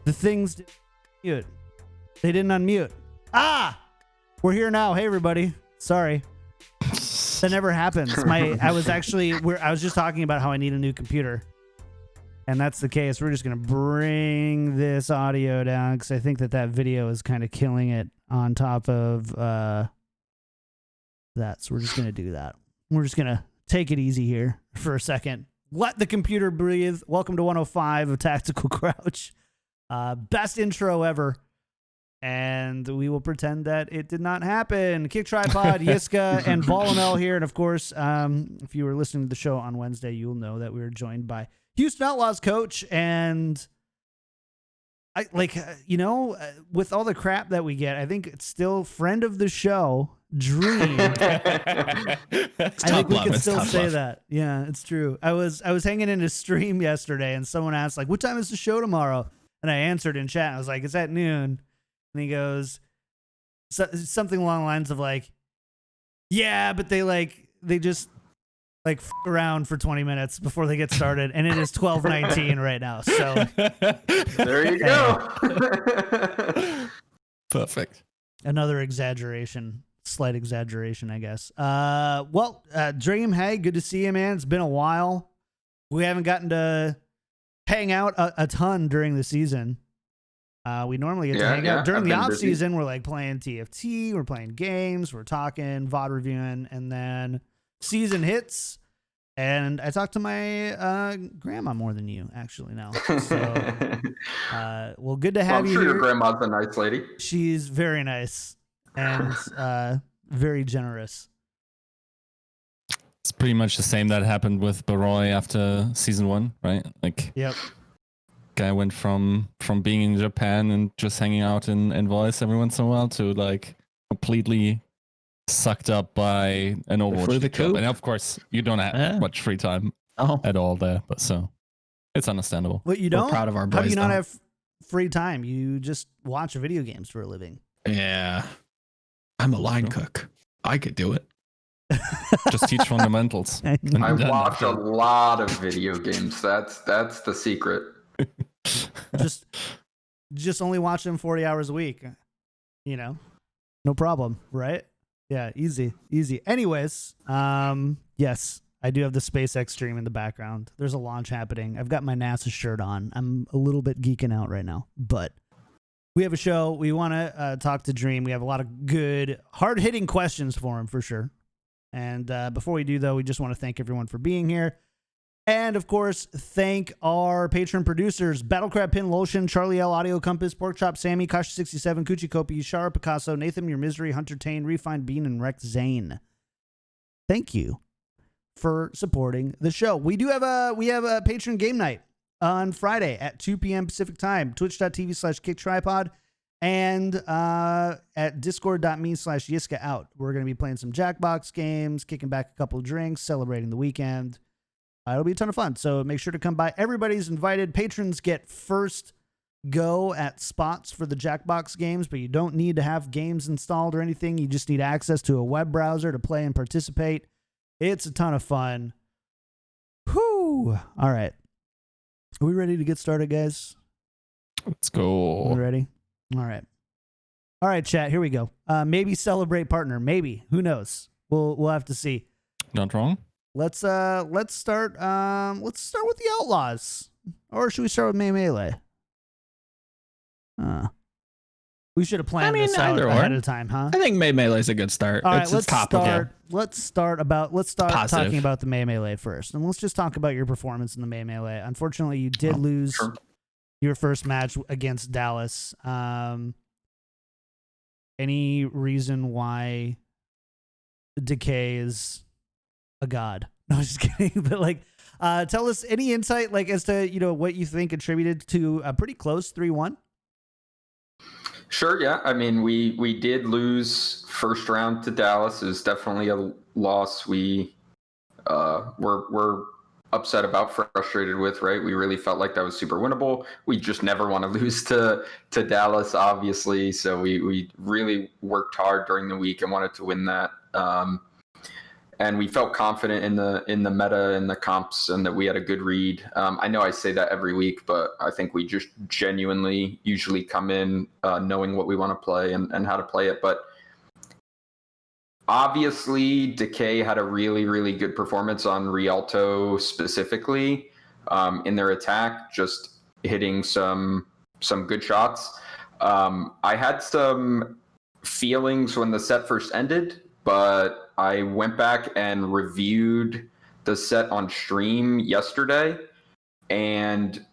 The things didn't mute. They didn't unmute. We're here now. Hey, everybody. Sorry. That never happens. I was just talking about how I need a new computer. And that's the case. We're just going to bring this audio down because I think that video is kind of killing it on top of that. So we're just going to do that. We're just going to take it easy here for a second. Let the computer breathe. Welcome to 105 of Tactical Crouch. Best intro ever. And we will pretend that it did not happen. KickedTripod, Yiska, and Volamel here. And of course, if you were listening to the show on Wednesday, you'll know that we were joined by Houston Outlaws coach. And with all the crap that we get, I think it's still friend of the show, Dream. I think we can still say that. Yeah, it's true. I was hanging in a stream yesterday and someone asked, like, what time is the show tomorrow? And I answered in chat. I was like, it's at noon. And he goes, something along the lines of like, yeah, but they just f around for 20 minutes before they get started. And it is 12:19 right now. So there you go. Perfect. Another exaggeration, slight exaggeration, I guess. Dream, hey, good to see you, man. It's been a while. We haven't gotten to hang out a ton during the season. We normally get to hang out during the off season. We're like playing TFT, we're playing games, we're talking, VOD reviewing, and then season hits. And I talk to my grandma more than you actually now. So, good to have you. I'm sure your grandma's a nice lady. She's very nice and very generous. It's pretty much the same that happened with Baroy after season 1, right? Yep. Guy went from being in Japan and just hanging out in Voice every once in a while to completely sucked up by an Overwatch League. And of course, you don't have much free time at all there, but so it's understandable. But you don't? We're proud of our boys. How do you not have free time? You just watch video games for a living. Yeah. I'm a line cook. I could do it. Just teach fundamentals. I watch a lot of video games. That's the secret. just only watch them 40 hours a week. No problem, right? Yeah, easy. Anyways, yes, I do have the SpaceX stream in the background. There's a launch happening. I've got my NASA shirt on. I'm a little bit geeking out right now, but we have a show. We want to talk to Dream. We have a lot of good, hard-hitting questions for him for sure. And before we do, though, we just want to thank everyone for being here. And, of course, thank our patron producers, Battlecrab Pin Lotion, Charlie L, Audio Compass, Porkchop Sammy, Kasha67, Coochie Kopi, Shara Picasso, Nathan Your Misery, Hunter Tane, Refined Bean, and Rex Zane. Thank you for supporting the show. We have a patron game night on Friday at 2 p.m. Pacific time, twitch.tv/KickedTripod, and at discord.me/YiskaOut. We're going to be playing some Jackbox games, kicking back a couple of drinks, celebrating the weekend. It'll be a ton of fun, so make sure to come by. Everybody's invited. Patrons get first go at spots for the Jackbox games, but you don't need to have games installed or anything. You just need access to a web browser to play and participate. It's a ton of fun. Whew. All right. Are we ready to get started, guys? Let's go. We ready? All right. All right, chat. Here we go. Maybe celebrate partner. Maybe. Who knows? We'll have to see. Not wrong. Let's start with the Outlaws, or should we start with Melee? We should have planned this out ahead of time, huh? I think Melee is a good start. All right, let's start talking about the Melee first, and let's just talk about your performance in the Melee. Unfortunately, you did lose your first match against Dallas. Any reason why Decay is a god. No, I'm just kidding. But like, tell us any insight, like as to what you think contributed to a pretty close 3-1. Sure. Yeah. I mean, we did lose first round to Dallas. It was definitely a loss we were upset about, frustrated with. Right. We really felt like that was super winnable. We just never want to lose to Dallas, obviously. So we really worked hard during the week and wanted to win that. And we felt confident in the meta and the comps, and that we had a good read. I know I say that every week, but I think we just genuinely usually come in knowing what we want to play and how to play it. But obviously, Decay had a really, really good performance on Rialto specifically in their attack, just hitting some good shots. I had some feelings when the set first ended, but I went back and reviewed the set on stream yesterday, and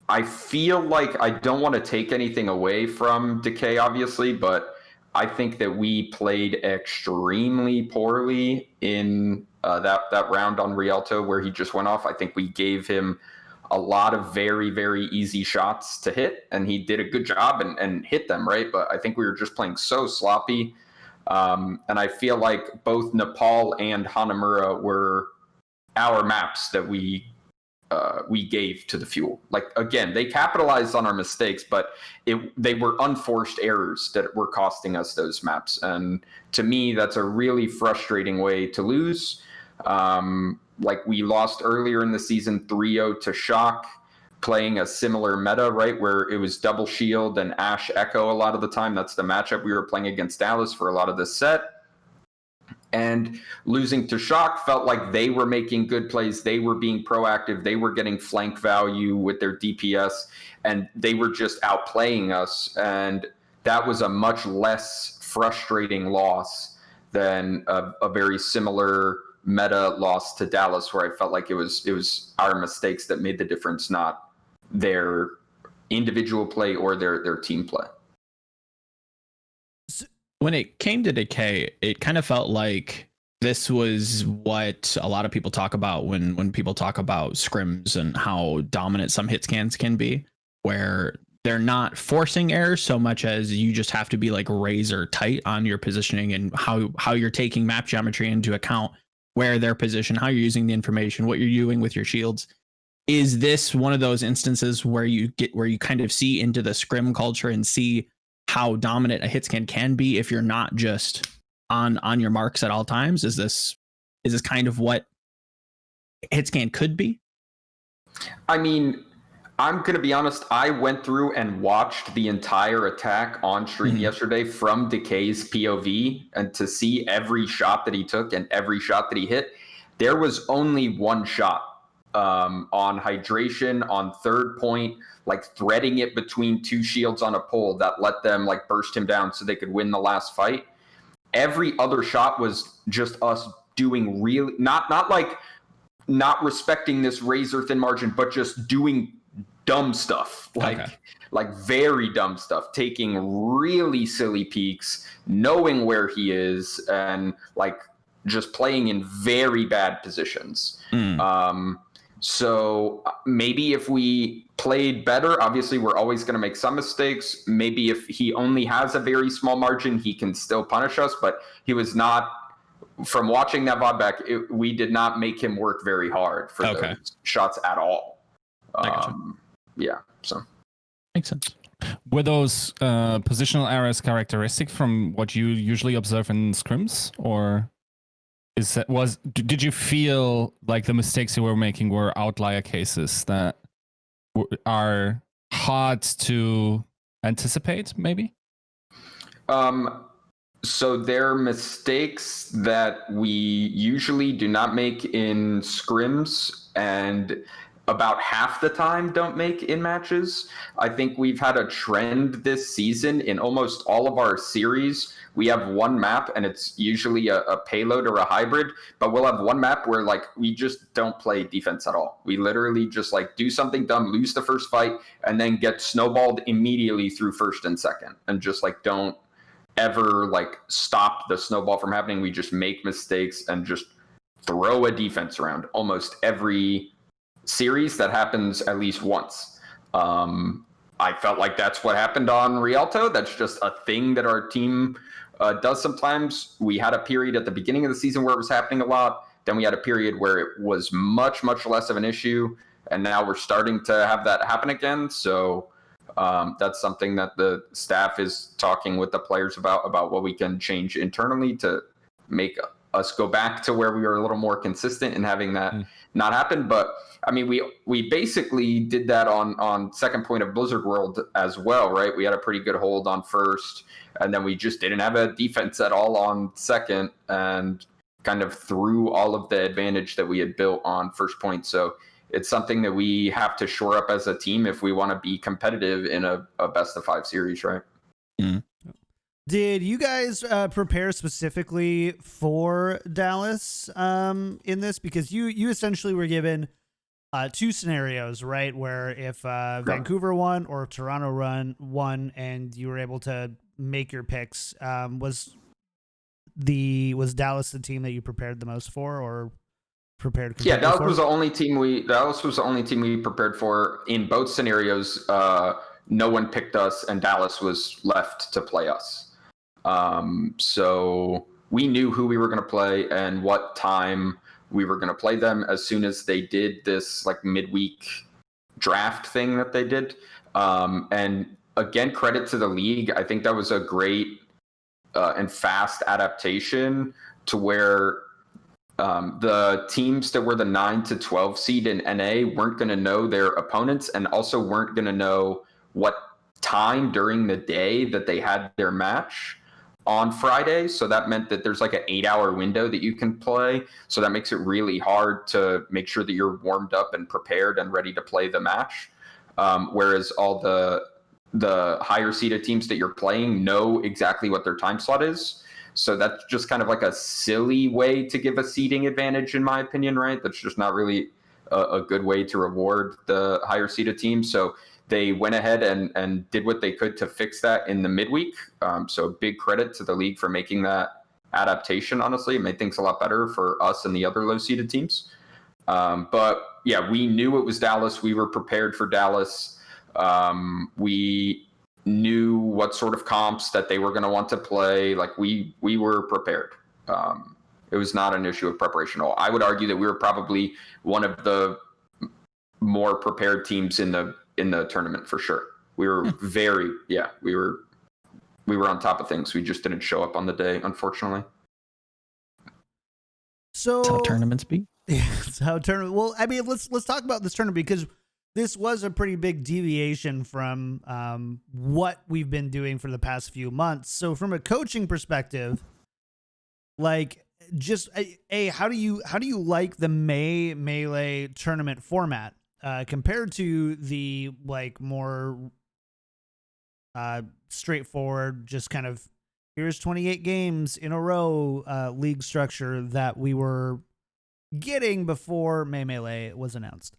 I feel like I don't want to take anything away from Decay, obviously, but I think that we played extremely poorly in that round on Rialto where he just went off. I think we gave him a lot of very, very easy shots to hit, and he did a good job and hit them, right? But I think we were just playing so sloppy. And I feel like both Nepal and Hanamura were our maps that we gave to the Fuel. Like, again, they capitalized on our mistakes, but they were unforced errors that were costing us those maps. And to me, that's a really frustrating way to lose. Like, we lost earlier in the season 3-0 to Shock, playing a similar meta, right, where it was double shield and Ash Echo a lot of the time. That's the matchup we were playing against Dallas for a lot of this set. And losing to Shock felt like they were making good plays. They were being proactive. They were getting flank value with their DPS, and they were just outplaying us. And that was a much less frustrating loss than a very similar meta loss to Dallas, where I felt like it was our mistakes that made the difference, not their individual play or their team play. When it came to Decay, it kind of felt like this was what a lot of people talk about when people talk about scrims and how dominant some hit scans can be, where they're not forcing errors so much as you just have to be like razor tight on your positioning and how you're taking map geometry into account, where their position, how you're using the information, what you're doing with your shields. Is this one of those instances where you kind of see into the scrim culture and see how dominant a hit scan can be if you're not just on your marks at all times? Is this kind of what hit scan could be? I mean, I'm going to be honest. I went through and watched the entire attack on stream yesterday from Decay's POV, and to see every shot that he took and every shot that he hit, there was only one shot on hydration, on third point, like threading it between two shields on a pole that let them like burst him down so they could win the last fight. Every other shot was just us doing really not respecting this razor thin margin, but just doing dumb stuff, like very dumb stuff, taking really silly peeks, knowing where he is, and like just playing in very bad positions. So maybe if we played better, obviously we're always going to make some mistakes. Maybe if he only has a very small margin, he can still punish us, but he was not, from watching that VOD back, we did not make him work very hard for those shots at all. Yeah, so. Makes sense. Were those positional errors characteristic from what you usually observe in scrims, or did you feel like the mistakes you were making were outlier cases that are hard to anticipate, maybe? So they're mistakes that we usually do not make in scrims, and about half the time don't make in matches. I think we've had a trend this season in almost all of our series. We have one map, and it's usually a payload or a hybrid, but we'll have one map where like we just don't play defense at all. We literally just like do something dumb, lose the first fight, and then get snowballed immediately through first and second, and just like don't ever like stop the snowball from happening. We just make mistakes and just throw a defense around almost every series. That happens at least once. I felt like that's what happened on Rialto. That's just a thing that our team does sometimes. We had a period at the beginning of the season where it was happening a lot. Then we had a period where it was much, much less of an issue. And now we're starting to have that happen again. So that's something that the staff is talking with the players about what we can change internally to make us go back to where we were a little more consistent and having that not happen. But I mean, we basically did that on second point of Blizzard World as well, right? We had a pretty good hold on first, and then we just didn't have a defense at all on second, and kind of threw all of the advantage that we had built on first point. So it's something that we have to shore up as a team if we want to be competitive in a best of 5 series, right? Mm. Did you guys prepare specifically for Dallas in this? Because you essentially were given 2 scenarios, right? Where if Vancouver won or Toronto won and you were able to make your picks, was Dallas the team that you prepared the most for, or prepared? Yeah, Dallas was the only team we prepared for in both scenarios. No one picked us, and Dallas was left to play us. So we knew who we were going to play and what time we were going to play them as soon as they did this like midweek draft thing that they did. And again, credit to the league. I think that was a great and fast adaptation to where the teams that were the 9 to 12 seed in NA weren't going to know their opponents, and also weren't going to know what time during the day that they had their match on Friday. So that meant that there's like an 8-hour window that you can play. So that makes it really hard to make sure that you're warmed up and prepared and ready to play the match. Whereas all the higher seeded teams that you're playing know exactly what their time slot is. So that's just kind of like a silly way to give a seeding advantage, in my opinion, right? That's just not really a good way to reward the higher seeded teams. So they went ahead and did what they could to fix that in the midweek. So big credit to the league for making that adaptation, honestly. It made things a lot better for us and the other low seeded teams. But yeah, we knew it was Dallas. We were prepared for Dallas. We knew what sort of comps that they were going to want to play. Like we were prepared. It was not an issue of preparation at all. I would argue that we were probably one of the more prepared teams in the tournament for sure. We were we were on top of things. We just didn't show up on the day, unfortunately. So That's how tournaments be. Yeah, that's how tournament. Well, I mean, let's talk about this tournament, because this was a pretty big deviation from what we've been doing for the past few months. So from a coaching perspective, like, just how do you like the Melee tournament format compared to the like more straightforward, just kind of here's 28 games in a row league structure that we were getting before Melee was announced?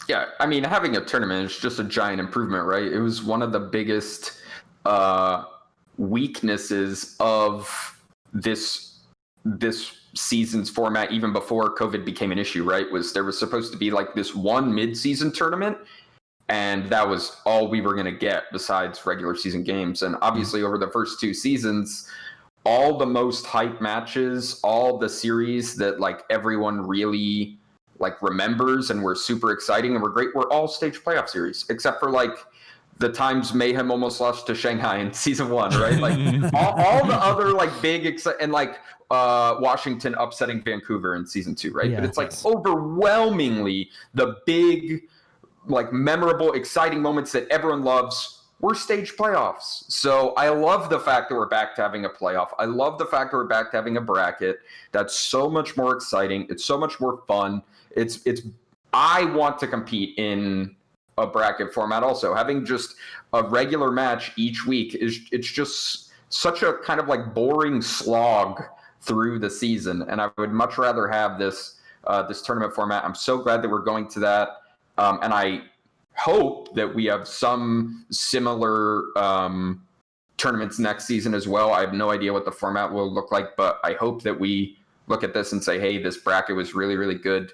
Yeah, I mean, having a tournament is just a giant improvement, right? It was one of the biggest weaknesses of this season's format, even before COVID became an issue, right? Was there was supposed to be like this one mid-season tournament, and that was all we were going to get besides regular season games. And obviously over the first 2 seasons, all the most hype matches, all the series that like everyone really like remembers and were super exciting and were great, were all stage playoff series, except for like the times Mayhem almost lost to Shanghai in season 1, right? Like all the other like big and like Washington upsetting Vancouver in season 2, right? Yeah. But it's like overwhelmingly the big, like memorable, exciting moments that everyone loves were stage playoffs. So I love the fact that we're back to having a playoff. I love the fact that we're back to having a bracket. That's so much more exciting. It's so much more fun. I want to compete in a bracket format also. Having just a regular match each week it's just such a kind of like boring slog through the season. And I would much rather have this tournament format. I'm so glad that we're going to that. And I hope that we have some similar tournaments next season as well. I have no idea what the format will look like, but I hope that we look at this and say, hey, this bracket was really, really good.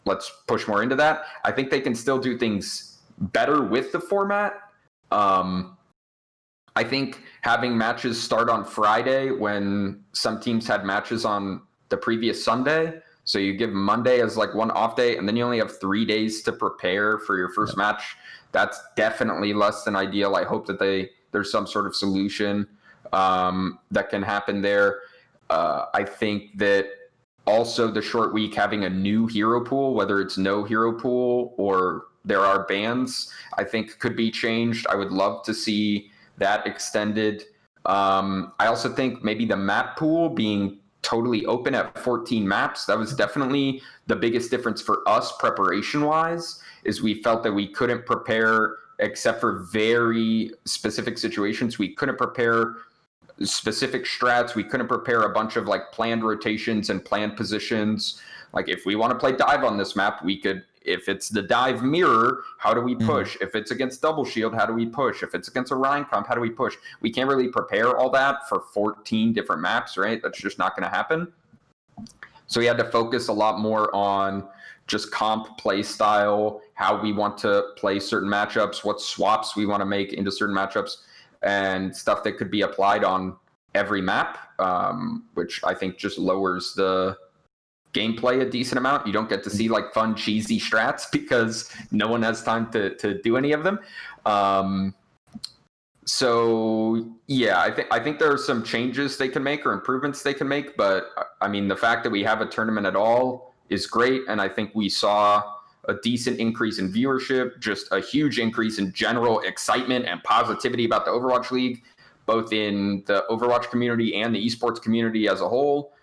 Let's push more into that. I think they can still do things better with the format. I think having matches start on Friday when some teams had matches on the previous Sunday, so you give Monday as like one off day, and then you only have 3 days to prepare for your first match. That's definitely less than ideal. I hope that there's some sort of solution that can happen there. I think that also the short week having a new hero pool, whether it's no hero pool or there are bans, I think could be changed. I would love to see that extended. I also think maybe the map pool being totally open at 14 maps, that was definitely the biggest difference for us preparation wise, is we felt that we couldn't prepare except for very specific situations. We couldn't prepare specific strats. We couldn't prepare a bunch of like planned rotations and planned positions. Like if we want to play dive on this map, we could. If it's the dive mirror, how do we push? If it's against double shield, how do we push? If it's against a Rhine comp, how do we push? We can't really prepare all that for 14 different maps, right? That's just not going to happen. So we had to focus a lot more on just comp play style, how we want to play certain matchups, what swaps we want to make into certain matchups, and stuff that could be applied on every map, which I think just lowers the gameplay a decent amount. You don't get to see like fun, cheesy strats because no one has time to do any of them. So yeah, I think there are some changes they can make or improvements they can make, but I mean, the fact that we have a tournament at all is great. And I think we saw a decent increase in viewership, just a huge increase in general excitement and positivity about the Overwatch League, both in the Overwatch community and the esports community as a whole.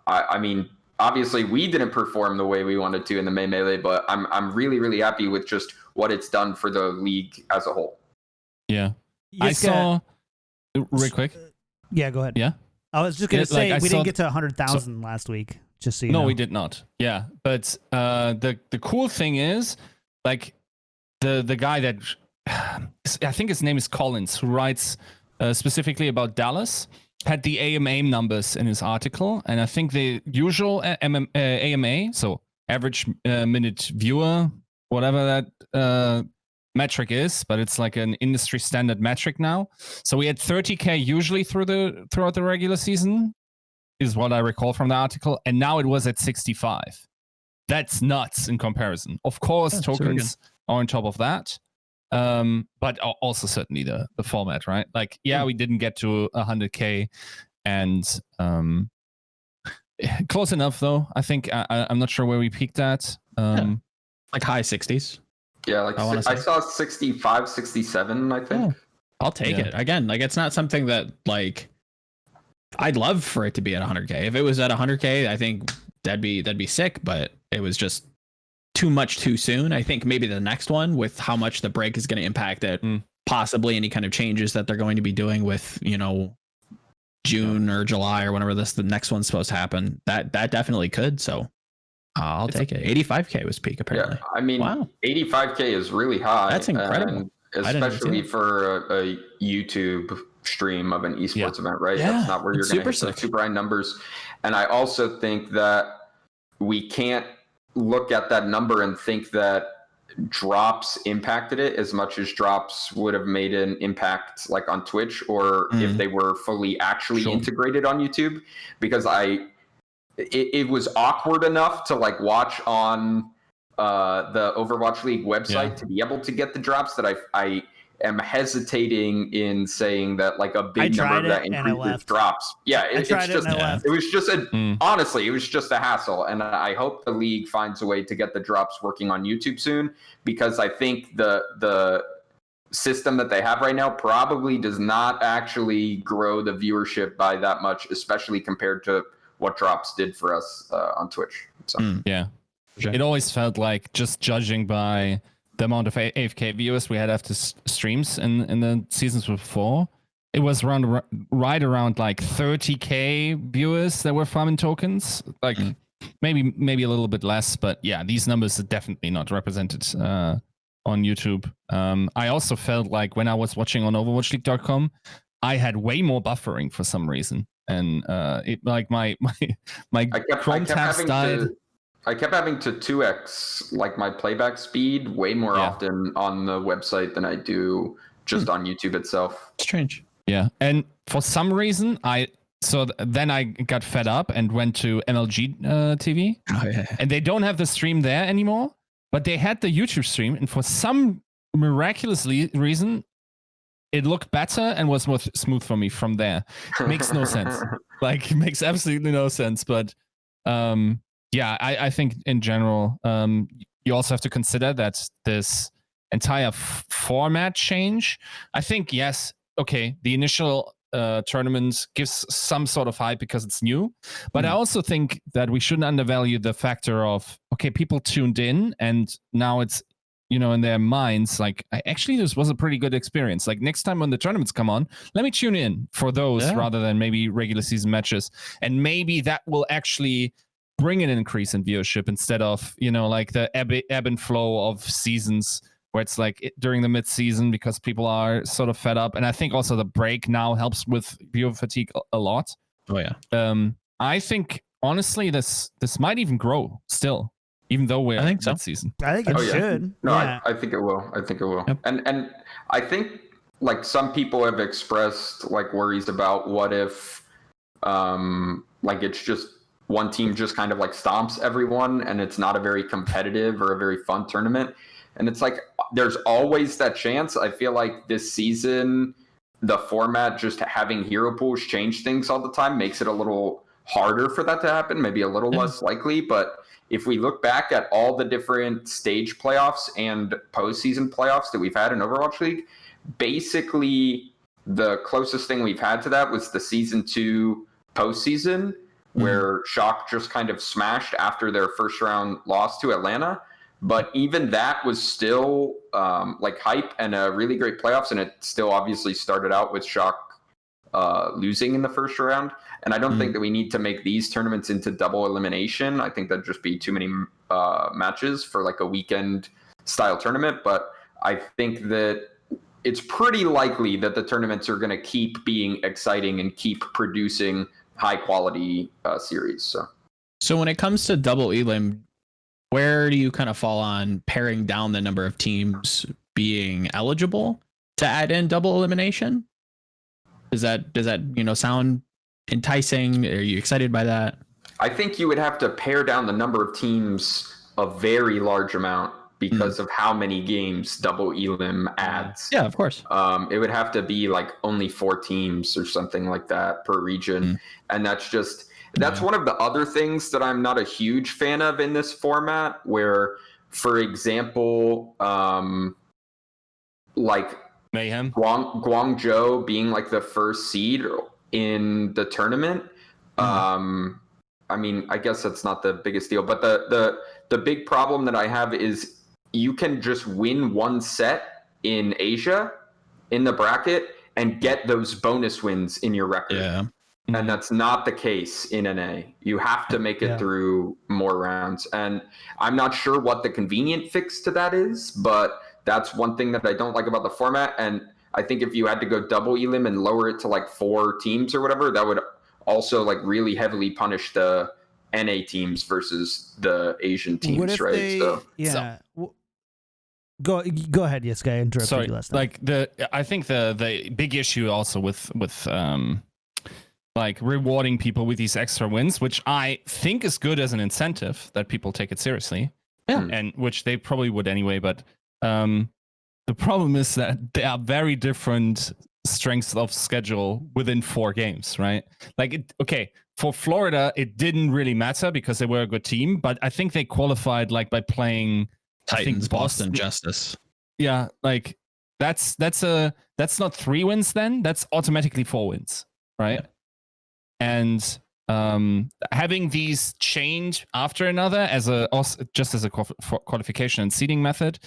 I mean, obviously we didn't perform the way we wanted to in the May Melee, but I'm really, really happy with just what it's done for the league as a whole. Yeah. Yiska, I saw real quick. Yeah, go ahead. Yeah. I was just gonna say like, we didn't get to 100,000 last week. Just so you know. No, we did not. Yeah, but the cool thing is, like, the guy that I think his name is Collins, who writes specifically about Dallas, had the AMA numbers in his article, and I think the usual AMA, so average minute viewer, whatever that metric is, but it's like an industry standard metric now. So we had 30K usually throughout the regular season, is what I recall from the article, and now it was at 65. That's nuts in comparison. Of course, tokens are on top of that, but also certainly the format, right? Like, we didn't get to 100K, and close enough though. I think I'm not sure where we peaked at. Like high 60s. Yeah, like I saw 65, 67, I think. Oh, I'll take it. Again, like it's not something that like I'd love for it to be at 100K. If it was at 100K, I think that'd be sick, but it was just too much too soon. I think maybe the next one, with how much the break is going to impact it, possibly any kind of changes that they're going to be doing with, June or July or whenever the next one's supposed to happen, that definitely could. So I'll take it. 85K was peak apparently. Yeah, I mean, wow. 85K is really high. That's incredible. Especially for a YouTube stream of an esports event, right? Yeah, that's not where you're going to hit super high numbers. And I also think that we can't look at that number and think that drops impacted it as much as drops would have made an impact like on Twitch, or if they were fully actually integrated on YouTube, because it was awkward enough to like watch on the Overwatch League website to be able to get the drops that I am hesitating in saying that like a big number of that increases drops. Yeah, it was just honestly, it was just a hassle. And I hope the league finds a way to get the drops working on YouTube soon, because I think the system that they have right now probably does not actually grow the viewership by that much, especially compared to what drops did for us on Twitch. So it always felt like, just judging by the amount of AFK viewers we had after streams in the seasons before, it was right around like 30K viewers that were farming tokens. Like maybe a little bit less, but yeah, these numbers are definitely not represented on YouTube. I also felt like when I was watching on OverwatchLeague.com, I had way more buffering for some reason, and it like my Chrome tabs died. I kept having to 2x like my playback speed way more often on the website than I do just on YouTube itself. Strange. Yeah, and for some reason then I got fed up and went to MLG TV, and they don't have the stream there anymore, but they had the YouTube stream, and for some miraculous reason, it looked better and was more smooth for me from there. Makes no sense. Like, it makes absolutely no sense. But yeah, I think in general, you also have to consider that this entire format change, I think, yes, okay, the initial tournament gives some sort of hype because it's new. But I also think that we shouldn't undervalue the factor of, okay, people tuned in and now it's, in their minds, like, actually, this was a pretty good experience. Like, next time when the tournaments come on, let me tune in for those rather than maybe regular season matches. And maybe that will actually bring an increase in viewership instead of, like the ebb and flow of seasons where it's like during the mid-season because people are sort of fed up. And I think also the break now helps with viewer fatigue a lot. Oh, yeah. I think, honestly, this might even grow still. Even though we're mid-season. I think it should. No, yeah. I think it will. Yep. And I think like some people have expressed like worries about what if like it's just one team just kind of like stomps everyone and it's not a very competitive or a very fun tournament. And it's like there's always that chance. I feel like this season, the format just having hero pools change things all the time makes it a little harder for that to happen, maybe a little less likely, but if we look back at all the different stage playoffs and postseason playoffs that we've had in Overwatch League, basically the closest thing we've had to that was the Season 2 postseason, where Shock just kind of smashed after their first round loss to Atlanta. But even that was still like hype and a really great playoffs, and it still obviously started out with Shock losing in the first round. And I don't think that we need to make these tournaments into double elimination. I think that'd just be too many matches for like a weekend style tournament. But I think that it's pretty likely that the tournaments are going to keep being exciting and keep producing high quality series. So when it comes to double elim, where do you kind of fall on paring down the number of teams being eligible to add in double elimination? Does that sound enticing? Are you excited by that? I think you would have to pare down the number of teams a very large amount because of how many games double elim adds. Yeah, of course. It would have to be like only 4 teams or something like that per region. And that's one of the other things that I'm not a huge fan of in this format, where, for example, like Mayhem, Guangzhou being like the first seed in the tournament. I mean, I guess that's not the biggest deal, but the big problem that I have is you can just win one set in Asia in the bracket and get those bonus wins in your record. Yeah. And that's not the case in NA. You have to make it through more rounds. And I'm not sure what the convenient fix to that is, but that's one thing that I don't like about the format. And I think if you had to go double elim and lower it to like 4 teams or whatever, that would also like really heavily punish the NA teams versus the Asian teams, right? Go ahead, Yiska. I interrupted you last time. Like I think the big issue also with like rewarding people with these extra wins, which I think is good as an incentive that people take it seriously, and which they probably would anyway. But the problem is that there are very different strengths of schedule within 4 games, right? Like, for Florida, it didn't really matter because they were a good team, but I think they qualified like by playing Titans, Boston Justice. Yeah, like that's not 3 wins then. That's automatically 4 wins, right? Yeah. And having these change after another just as a qualification and seeding method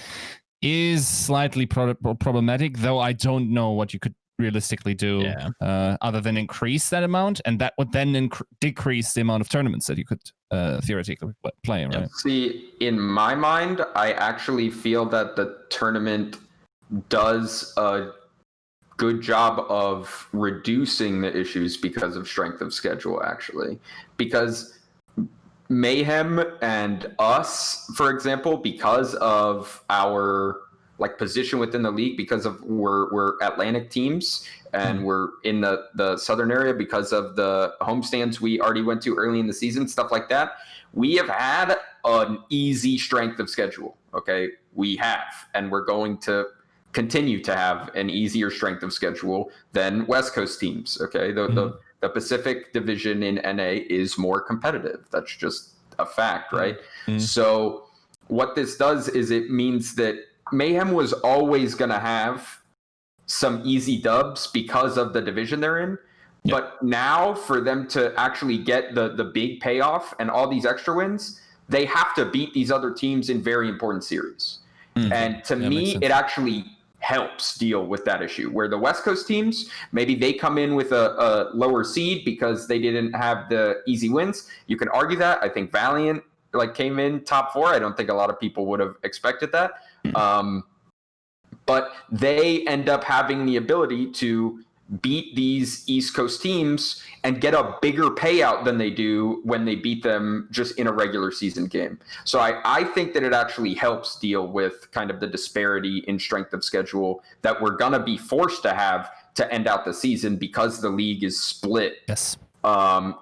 is slightly problematic, though I don't know what you could realistically do other than increase that amount, and that would then decrease the amount of tournaments that you could theoretically playing, right? See, in my mind, I actually feel that the tournament does a good job of reducing the issues because of strength of schedule, actually. Because Mayhem and us, for example, because of our position within the league, because of we're Atlantic teams and we're in the southern area because of the homestands we already went to early in the season, stuff like that. We have had an easy strength of schedule. Okay, we have, and we're going to continue to have an easier strength of schedule than West Coast teams. Okay, the Pacific Division in NA is more competitive. That's just a fact, right? So what this does is it means that Mayhem was always going to have some easy dubs because of the division they're in. Yep. But now for them to actually get the big payoff and all these extra wins, they have to beat these other teams in very important series. And to me, it actually helps deal with that issue where the West Coast teams, maybe they come in with a lower seed because they didn't have the easy wins. You can argue that. I think Valiant came in top 4. I don't think a lot of people would have expected that. But they end up having the ability to beat these East Coast teams and get a bigger payout than they do when they beat them just in a regular season game. So I think that it actually helps deal with kind of the disparity in strength of schedule that we're going to be forced to have to end out the season because the league is split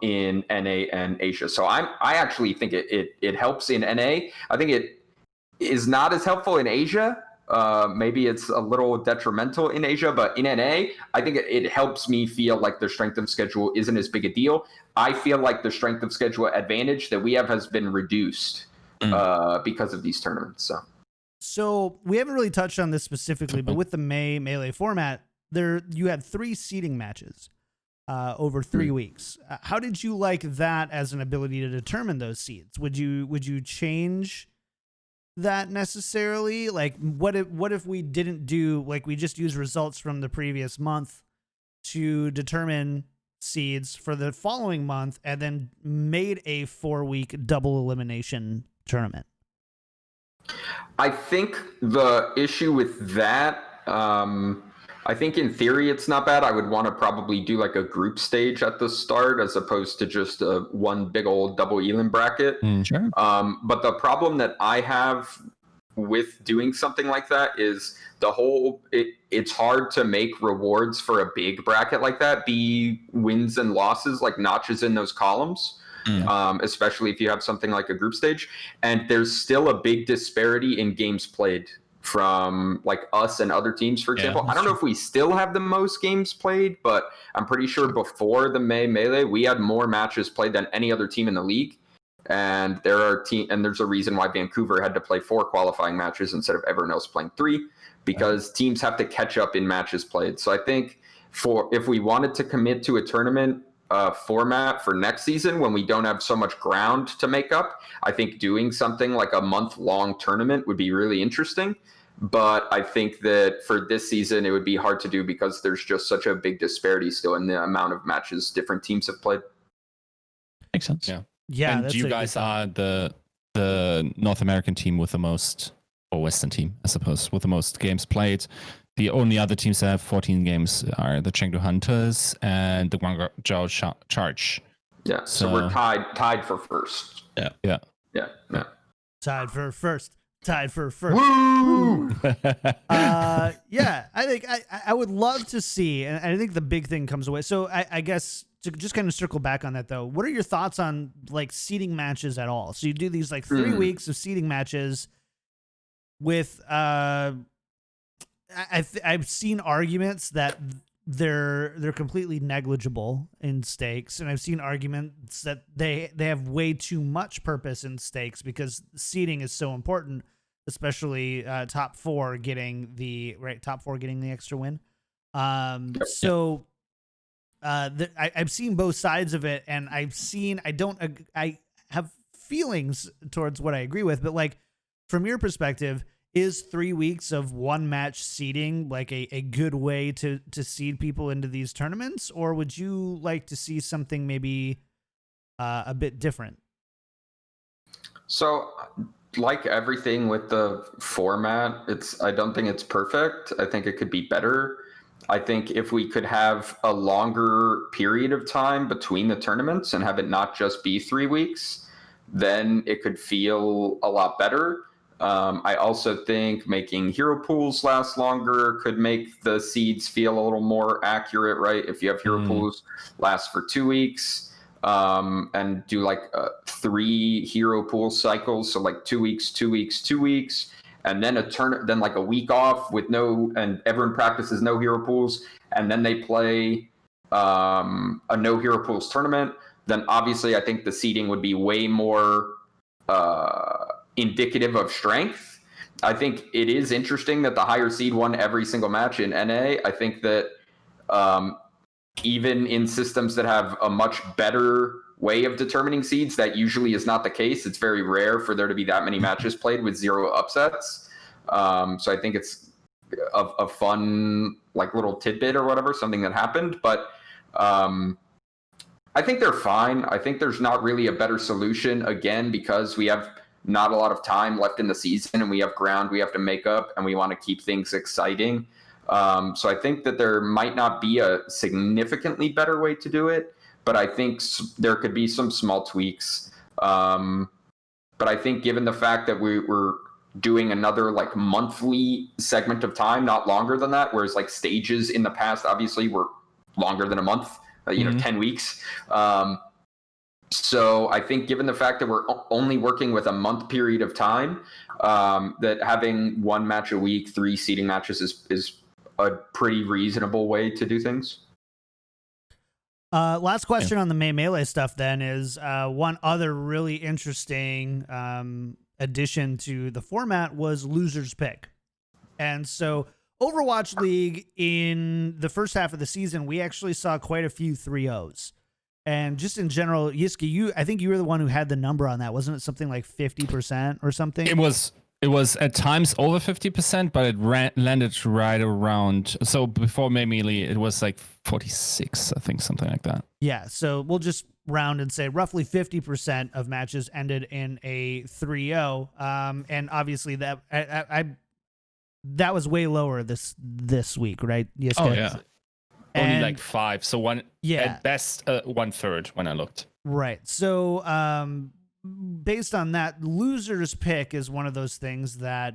in NA and Asia. So I actually think it helps in NA. I think it is not as helpful in Asia. Maybe it's a little detrimental in Asia, but in NA, I think it helps me feel like the strength of schedule isn't as big a deal. I feel like the strength of schedule advantage that we have has been reduced because of these tournaments. So we haven't really touched on this specifically, but with the Melee format, you had 3 seeding matches over 3 weeks. How did you like that as an ability to determine those seeds? Would you change that necessarily? What if we didn't do we just use results from the previous month to determine seeds for the following month and then made a 4-week double elimination tournament? I think the issue with that, I think in theory it's not bad. I would want to probably do a group stage at the start as opposed to just one big old double elim bracket. Sure. But the problem that I have with doing something like that is it's hard to make rewards for a big bracket like that be wins and losses, like notches in those columns. Especially if you have something like a group stage. And there's still a big disparity in games played from us and other teams, for example. I don't know if we still have the most games played, but I'm pretty sure before the Melee, we had more matches played than any other team in the league. And there's a reason why Vancouver had to play 4 qualifying matches instead of everyone else playing 3, because teams have to catch up in matches played. So I think if we wanted to commit to a tournament format for next season when we don't have so much ground to make up, I think doing something like a month-long tournament would be really interesting. But I think that for this season, it would be hard to do because there's just such a big disparity still in the amount of matches different teams have played. Makes sense. Yeah. And you guys are the North American team with the most, or Western team, I suppose, with the most games played. The only other teams that have 14 games are the Chengdu Hunters and the Guangzhou Charge. Yeah, so we're tied for first. Yeah. Tied for first. Woo! Yeah, I think I would love to see, and I think the big thing comes away. So I guess to just kind of circle back on that though, what are your thoughts on seeding matches at all? So you do these 3 weeks of seeding matches with I've seen arguments that they're completely negligible in stakes, and I've seen arguments that they have way too much purpose in stakes because seeding is so important, especially top 4 getting the extra win. So I've seen both sides of it, and I have feelings towards what I agree with, but from your perspective, is 3 weeks of 1 match seeding a good way to seed people into these tournaments, or would you like to see something maybe a bit different? So, like everything with the format, I don't think it's perfect. I think it could be better. I think if we could have a longer period of time between the tournaments and have it not just be 3 weeks, then it could feel a lot better. I also think making hero pools last longer could make the seeds feel a little more accurate, right? If you have hero pools last for 2 weeks, and do like 3 hero pool cycles, so like 2 weeks, 2 weeks, 2 weeks, and then then like a week off with and everyone practices no hero pools, and then they play a no hero pools tournament. Then obviously I think the seeding would be way more indicative of strength. I think it is interesting that the higher seed won every single match in NA. I think that even in systems that have a much better way of determining seeds, that usually is not the case. It's very rare for there to be that many matches played with 0 upsets. So I think it's a fun like little tidbit or whatever, something that happened. But I think they're fine. I think there's not really a better solution, again, because we have not a lot of time left in the season and we have ground we have to make up and we want to keep things exciting. So I think that there might not be a significantly better way to do it, but I think there could be some small tweaks. But I think given the fact that we're doing another like monthly segment of time, not longer than that, whereas like stages in the past obviously were longer than a month, 10 weeks. So I think given the fact that we're only working with a month period of time, that having 1 match a week, 3 seeding matches is a pretty reasonable way to do things. Last question on the Melee stuff then is one other really interesting addition to the format was loser's pick. And so Overwatch League in the first half of the season, we actually saw quite a few 3-0s. And just in general, Yiska, I think you were the one who had the number on that. Wasn't it something like 50% or something? It was at times over 50%, but it landed right around. So before Melee, it was like 46, I think, something like that. Yeah, so we'll just round and say roughly 50% of matches ended in a 3-0. And obviously that that was way lower this week, right? Yes. Oh yeah, only like 5. So at best 1/3 when I looked. Right. So based on that, loser's pick is one of those things that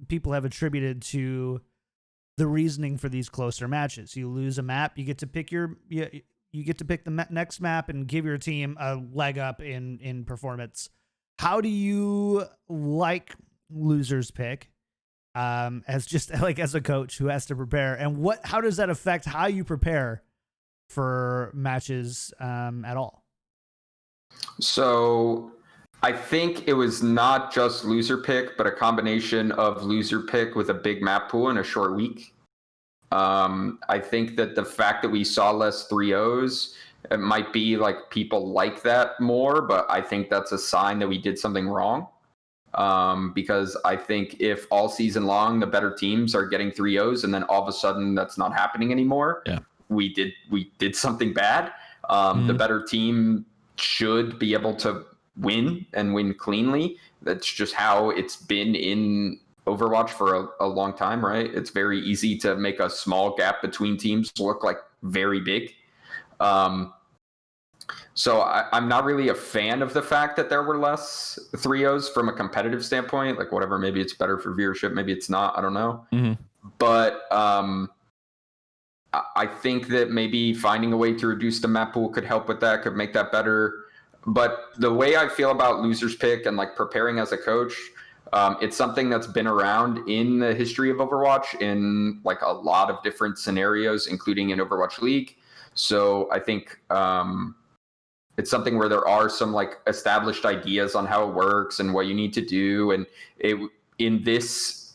people have attributed to the reasoning for these closer matches. You lose a map, you get to pick you get to pick the next map and give your team a leg up in performance. How do you like loser's pick as just like as a coach who has to prepare, and how does that affect how you prepare for matches at all? So I think it was not just loser pick, but a combination of loser pick with a big map pool in a short week. I think that the fact that we saw less 3-0s, it might be like people like that more, but I think that's a sign that we did something wrong. Because I think if all season long the better teams are getting 3-0s and then all of a sudden that's not happening anymore, we did something bad. The better team should be able to win and win cleanly. That's just how it's been in Overwatch for a long time, right? It's very easy to make a small gap between teams look like very big. So I'm not really a fan of the fact that there were less 3-0s from a competitive standpoint. Like whatever, maybe it's better for viewership, maybe it's not. I don't know. But I think that maybe finding a way to reduce the map pool could help with that, could make that better. But the way I feel about loser's pick and like preparing as a coach, it's something that's been around in the history of Overwatch in like a lot of different scenarios, including in Overwatch League. So I think it's something where there are some like established ideas on how it works and what you need to do. And in this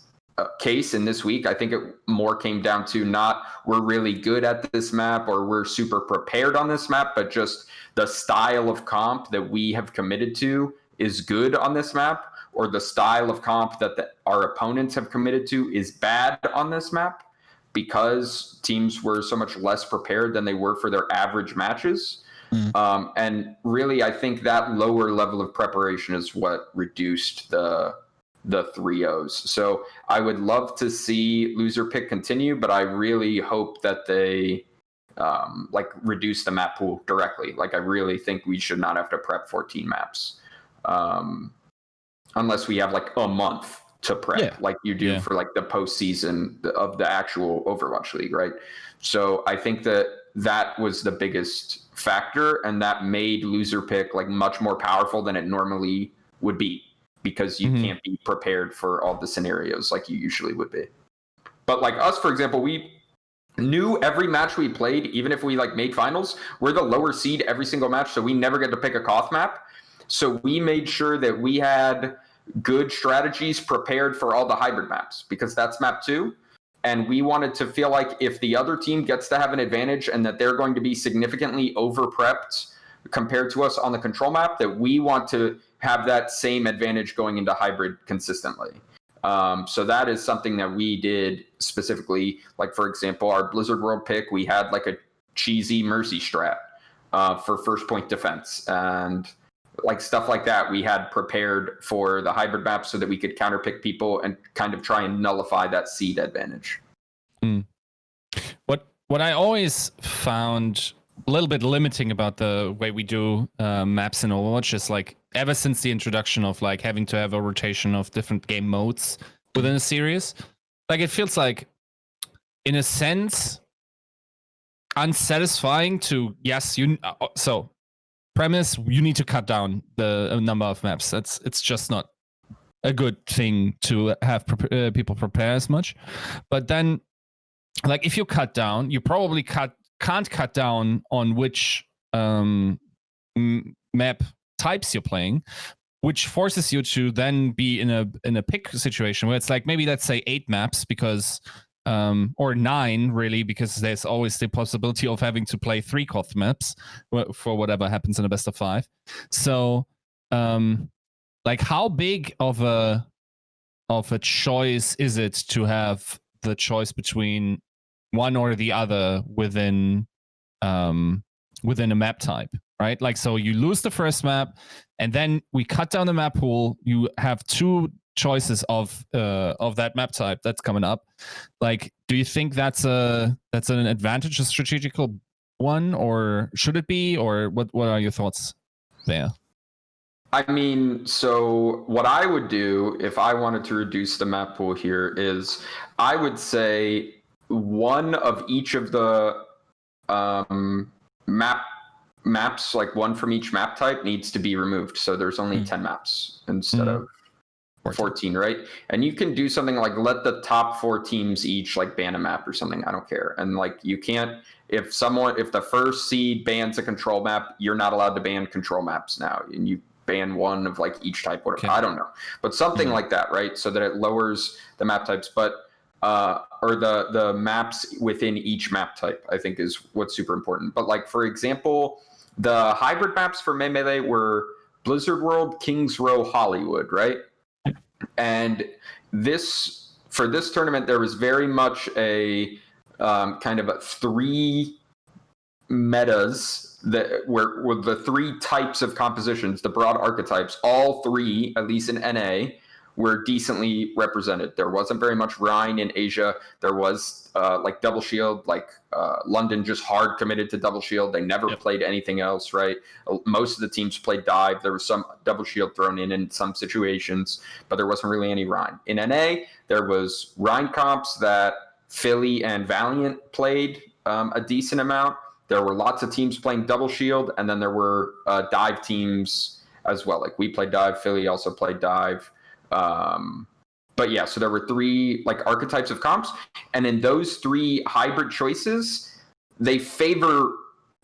case, in this week, I think it more came down to not we're really good at this map or we're super prepared on this map, but just the style of comp that we have committed to is good on this map, or the style of comp that our opponents have committed to is bad on this map because teams were so much less prepared than they were for their average matches. And really, I think that lower level of preparation is what reduced the 3-0s. So I would love to see loser pick continue, but I really hope that they like reduce the map pool directly. Like I really think we should not have to prep 14 maps unless we have like a month to prep, like you do for like the postseason of the actual Overwatch League, right? So I think that was the biggest factor, and that made loser pick like much more powerful than it normally would be, because you can't be prepared for all the scenarios like you usually would be. But like us, for example, we knew every match we played, even if we like made finals, we're the lower seed every single match, so we never get to pick a Koth map. So we made sure that we had good strategies prepared for all the hybrid maps, because that's map 2. And we wanted to feel like if the other team gets to have an advantage and that they're going to be significantly over prepped compared to us on the control map, that we want to have that same advantage going into hybrid consistently. So that is something that we did specifically. Like, for example, our Blizzard World pick, we had like a cheesy Mercy strat for first point defense. And like stuff like that we had prepared for the hybrid map so that we could counterpick people and kind of try and nullify that seed advantage. What I always found a little bit limiting about the way we do maps in Overwatch is like ever since the introduction of like having to have a rotation of different game modes within a series, like it feels like in a sense unsatisfying to so premise, you need to cut down the number of maps. It's just not a good thing to have people prepare as much. But then, like, if you cut down, you probably can't cut down on which map types you're playing, which forces you to then be in a pick situation where it's like maybe let's say 8 maps because or 9 really, because there's always the possibility of having to play 3 Koth maps for whatever happens in a best of 5. So like how big of a choice is it to have the choice between one or the other within a map type, right? Like, so you lose the first map and then we cut down the map pool, you have 2 choices of that map type that's coming up. Like, do you think that's an advantage, a strategical one, or should it be, or what are your thoughts there? I mean, so what I would do if I wanted to reduce the map pool here is I would say one of each of the maps, like one from each map type, needs to be removed. So there's only 10 maps instead of 14, right? And you can do something like let the top 4 teams each like ban a map or something. I don't care. And like you can't, if the first seed bans a control map, you're not allowed to ban control maps now. And you ban one of like each type, whatever. Okay. I don't know. But something like that, right? So that it lowers the map types, but or the maps within each map type, I think is what's super important. But like, for example, the hybrid maps for Melee were Blizzard World, Kings Row, Hollywood, right? And for this tournament, there was very much a kind of 3 metas that were the 3 types of compositions, the broad archetypes. All 3, at least in NA, were decently represented. There wasn't very much Rhine in Asia. There was like double shield, like London just hard committed to double shield. They never played anything else, right? Most of the teams played dive. There was some double shield thrown in some situations, but there wasn't really any Rhine. In NA, there was Rhine comps that Philly and Valiant played a decent amount. There were lots of teams playing double shield, and then there were dive teams as well. Like we played dive, Philly also played dive. But yeah, so there were 3 like archetypes of comps, and in those 3 hybrid choices, they favor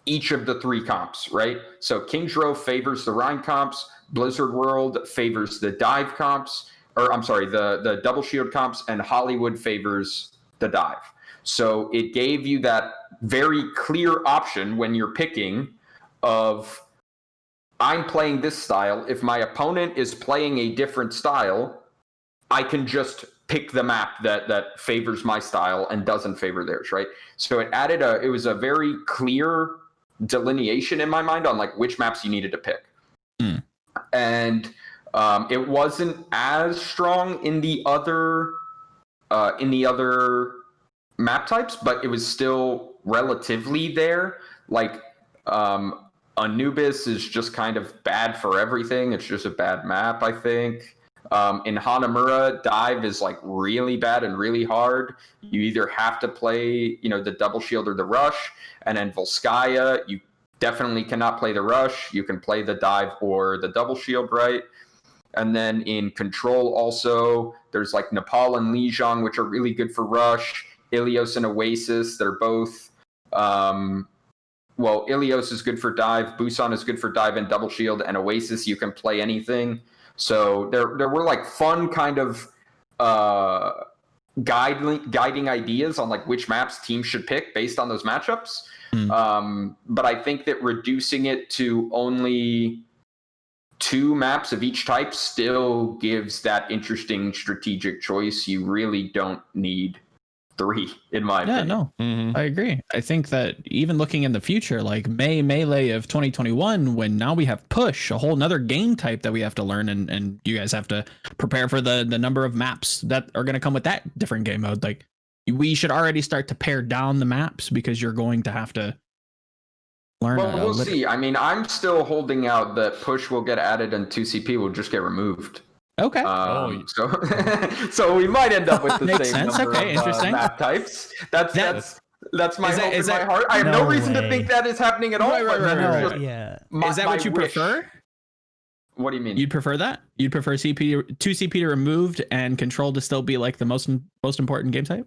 each of the 3 comps, right? So Kings Row favors the Rhine comps, Blizzard World favors the dive comps, or I'm sorry, the double shield comps, and Hollywood favors the dive. So it gave you that very clear option when you're picking of, I'm playing this style. If my opponent is playing a different style, I can just pick the map that favors my style and doesn't favor theirs, right? So it was a very clear delineation in my mind on like which maps you needed to pick. And it wasn't as strong in the other map types, but it was still relatively there. Like Anubis is just kind of bad for everything. It's just a bad map, I think. In Hanamura, dive is like really bad and really hard. You either have to play, the double shield or the rush. And then Volskaya, you definitely cannot play the rush. You can play the dive or the double shield, right? And then in Control also, there's like Nepal and Lijiang, which are really good for rush. Ilios and Oasis, they're both... Ilios is good for dive, Busan is good for dive and double shield, and Oasis, you can play anything. So there were like fun kind of guiding ideas on like which maps teams should pick based on those matchups. But I think that reducing it to only 2 maps of each type still gives that interesting strategic choice. You really don't need 3, in my opinion. I agree. I think that even looking in the future, like Melee of 2021, when now we have Push, a whole nother game type that we have to learn, and you guys have to prepare for the number of maps that are going to come with that different game mode. Like, we should already start to pare down the maps because you're going to have to learn. Well, we'll see. I mean, I'm still holding out that Push will get added and 2CP will just get removed. Okay. So we might end up with the Makes same sense. number Okay, of interesting. map types. That's my hope in my heart. I have No no reason to way. think that is happening at all. Right. Yeah. Is that what you prefer? What do you mean? You'd prefer that? You'd prefer 2CP to removed and Control to still be like the most important game type?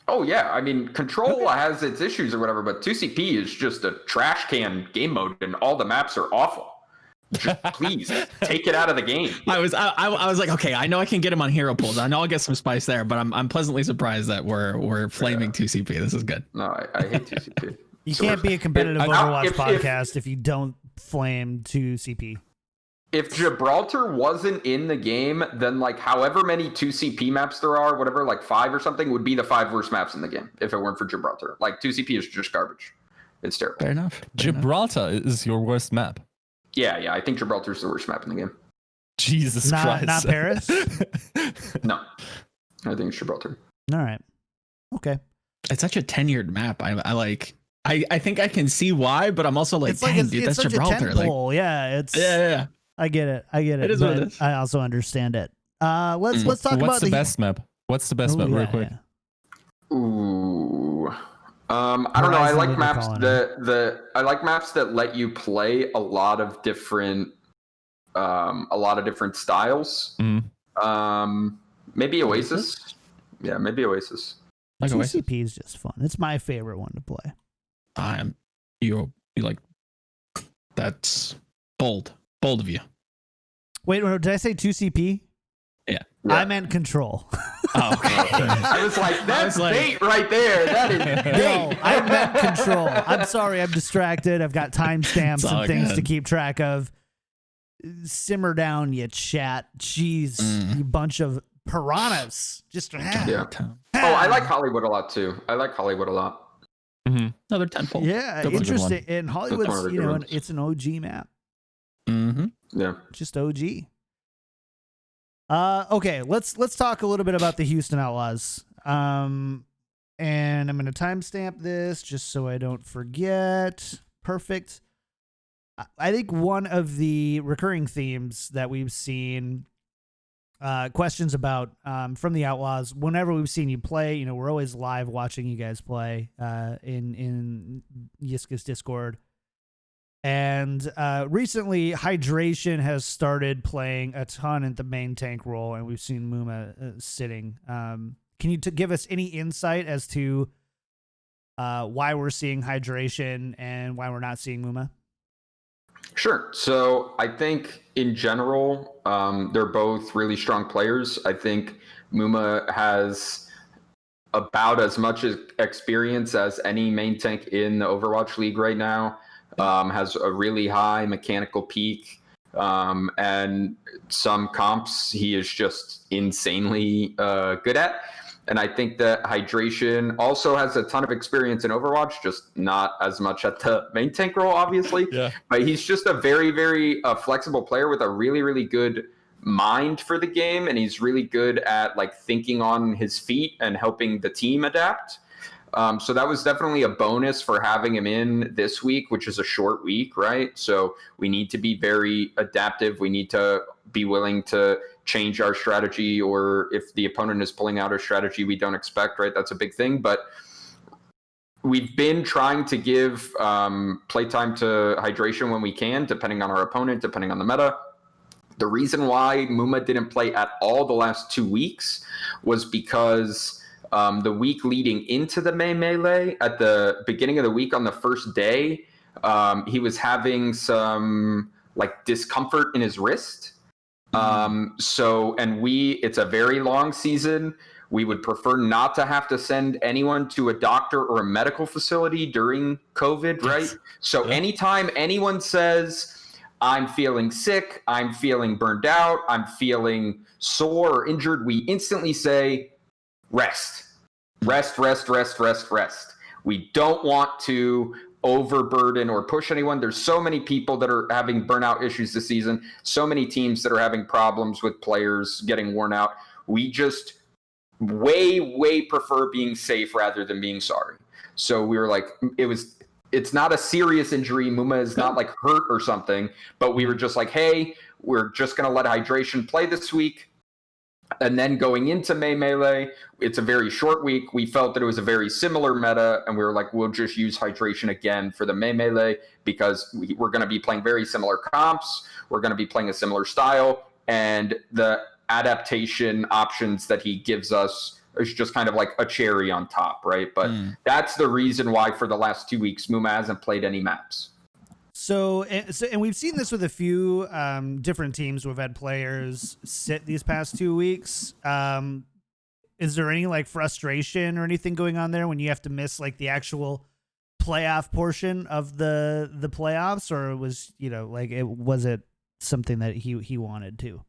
Oh yeah, I mean, Control has its issues or whatever, but 2CP is just a trash can game mode, and all the maps are awful. Just please take it out of the game. I was like, okay, I know I can get him on hero pools. I know I'll get some spice there, but I'm pleasantly surprised that we're flaming 2CP. This is good. No, I hate 2CP. You can't be a competitive Overwatch podcast if you don't flame 2CP. If Gibraltar wasn't in the game, then like however many 2CP maps there are, whatever, like 5 or something, would be the 5 worst maps in the game if it weren't for Gibraltar. Like 2CP is just garbage. It's terrible. Fair enough. Gibraltar is your worst map. Yeah, I think Gibraltar's the worst map in the game. Jesus Christ. Not Paris? No. I think it's Gibraltar. All right. Okay. It's such a tenured map. I think I can see why, but I'm also like, dang, dude, that's Gibraltar. Like, yeah. I get it. It is what it is. I also understand it. Let's talk about the best map. What's the best map, real quick? Yeah. Ooh. I don't know. I like maps I like maps that let you play a lot of different styles. Maybe Oasis. Yeah, maybe Oasis. Like CCP is just fun. It's my favorite one to play. You like that's bold of you. Wait, did I say 2CP? Yeah. I meant Control. Oh, okay. I was like, that's bait right there. That is bait. No, I meant Control. I'm sorry, I'm distracted. I've got timestamps and things to keep track of. Simmer down, you chat. Jeez, you bunch of piranhas. Just yeah. Oh, I like Hollywood a lot too. Mm-hmm. Another tenfold. Yeah, interesting. And Hollywood's, it's an OG map. Mm-hmm. Yeah, just OG. Okay, let's talk a little bit about the Houston Outlaws. And I'm going to timestamp this just so I don't forget. Perfect. I think one of the recurring themes that we've seen questions about from the Outlaws, whenever we've seen you play, we're always live watching you guys play in Yiska's Discord. And recently, Hydration has started playing a ton in the main tank role, and we've seen Muma sitting. Can you give us any insight as to why we're seeing Hydration and why we're not seeing Muma? Sure. So I think in general, they're both really strong players. I think Muma has about as much experience as any main tank in the Overwatch League right now. Has a really high mechanical peak, and some comps he is just insanely good at. And I think that Hydration also has a ton of experience in Overwatch, just not as much at the main tank role, obviously. Yeah. But he's just a very, very flexible player with a really, really good mind for the game. And he's really good at like thinking on his feet and helping the team adapt. So that was definitely a bonus for having him in this week, which is a short week, right? So we need to be very adaptive. We need to be willing to change our strategy, or if the opponent is pulling out a strategy we don't expect, right? That's a big thing. But we've been trying to give playtime to Hydration when we can, depending on our opponent, depending on the meta. The reason why Muma didn't play at all the last 2 weeks was because the week leading into the May Melee, at the beginning of the week on the first day, he was having some like discomfort in his wrist. It's a very long season. We would prefer not to have to send anyone to a doctor or a medical facility during COVID, right? So anytime anyone says, I'm feeling sick, I'm feeling burned out, I'm feeling sore or injured, we instantly say, rest. Rest. We don't want to overburden or push anyone. There's so many people that are having burnout issues this season, so many teams that are having problems with players getting worn out. We just way prefer being safe rather than being sorry. So we were like, it's not a serious injury. Muma is not like hurt or something, but we were just like, hey, we're just going to let Hydration play this week. And then going into May Melee, it's a very short week. We felt that it was a very similar meta, and we were like, we'll just use Hydration again for the May Melee because we're going to be playing very similar comps. We're going to be playing a similar style, and the adaptation options that he gives us is just kind of like a cherry on top, right? But that's the reason why for the last 2 weeks, Muma hasn't played any maps. So we've seen this with a few different teams who have had players sit these past 2 weeks. Is there any like frustration or anything going on there when you have to miss like the actual playoff portion of the playoffs, or was was it something that he wanted to?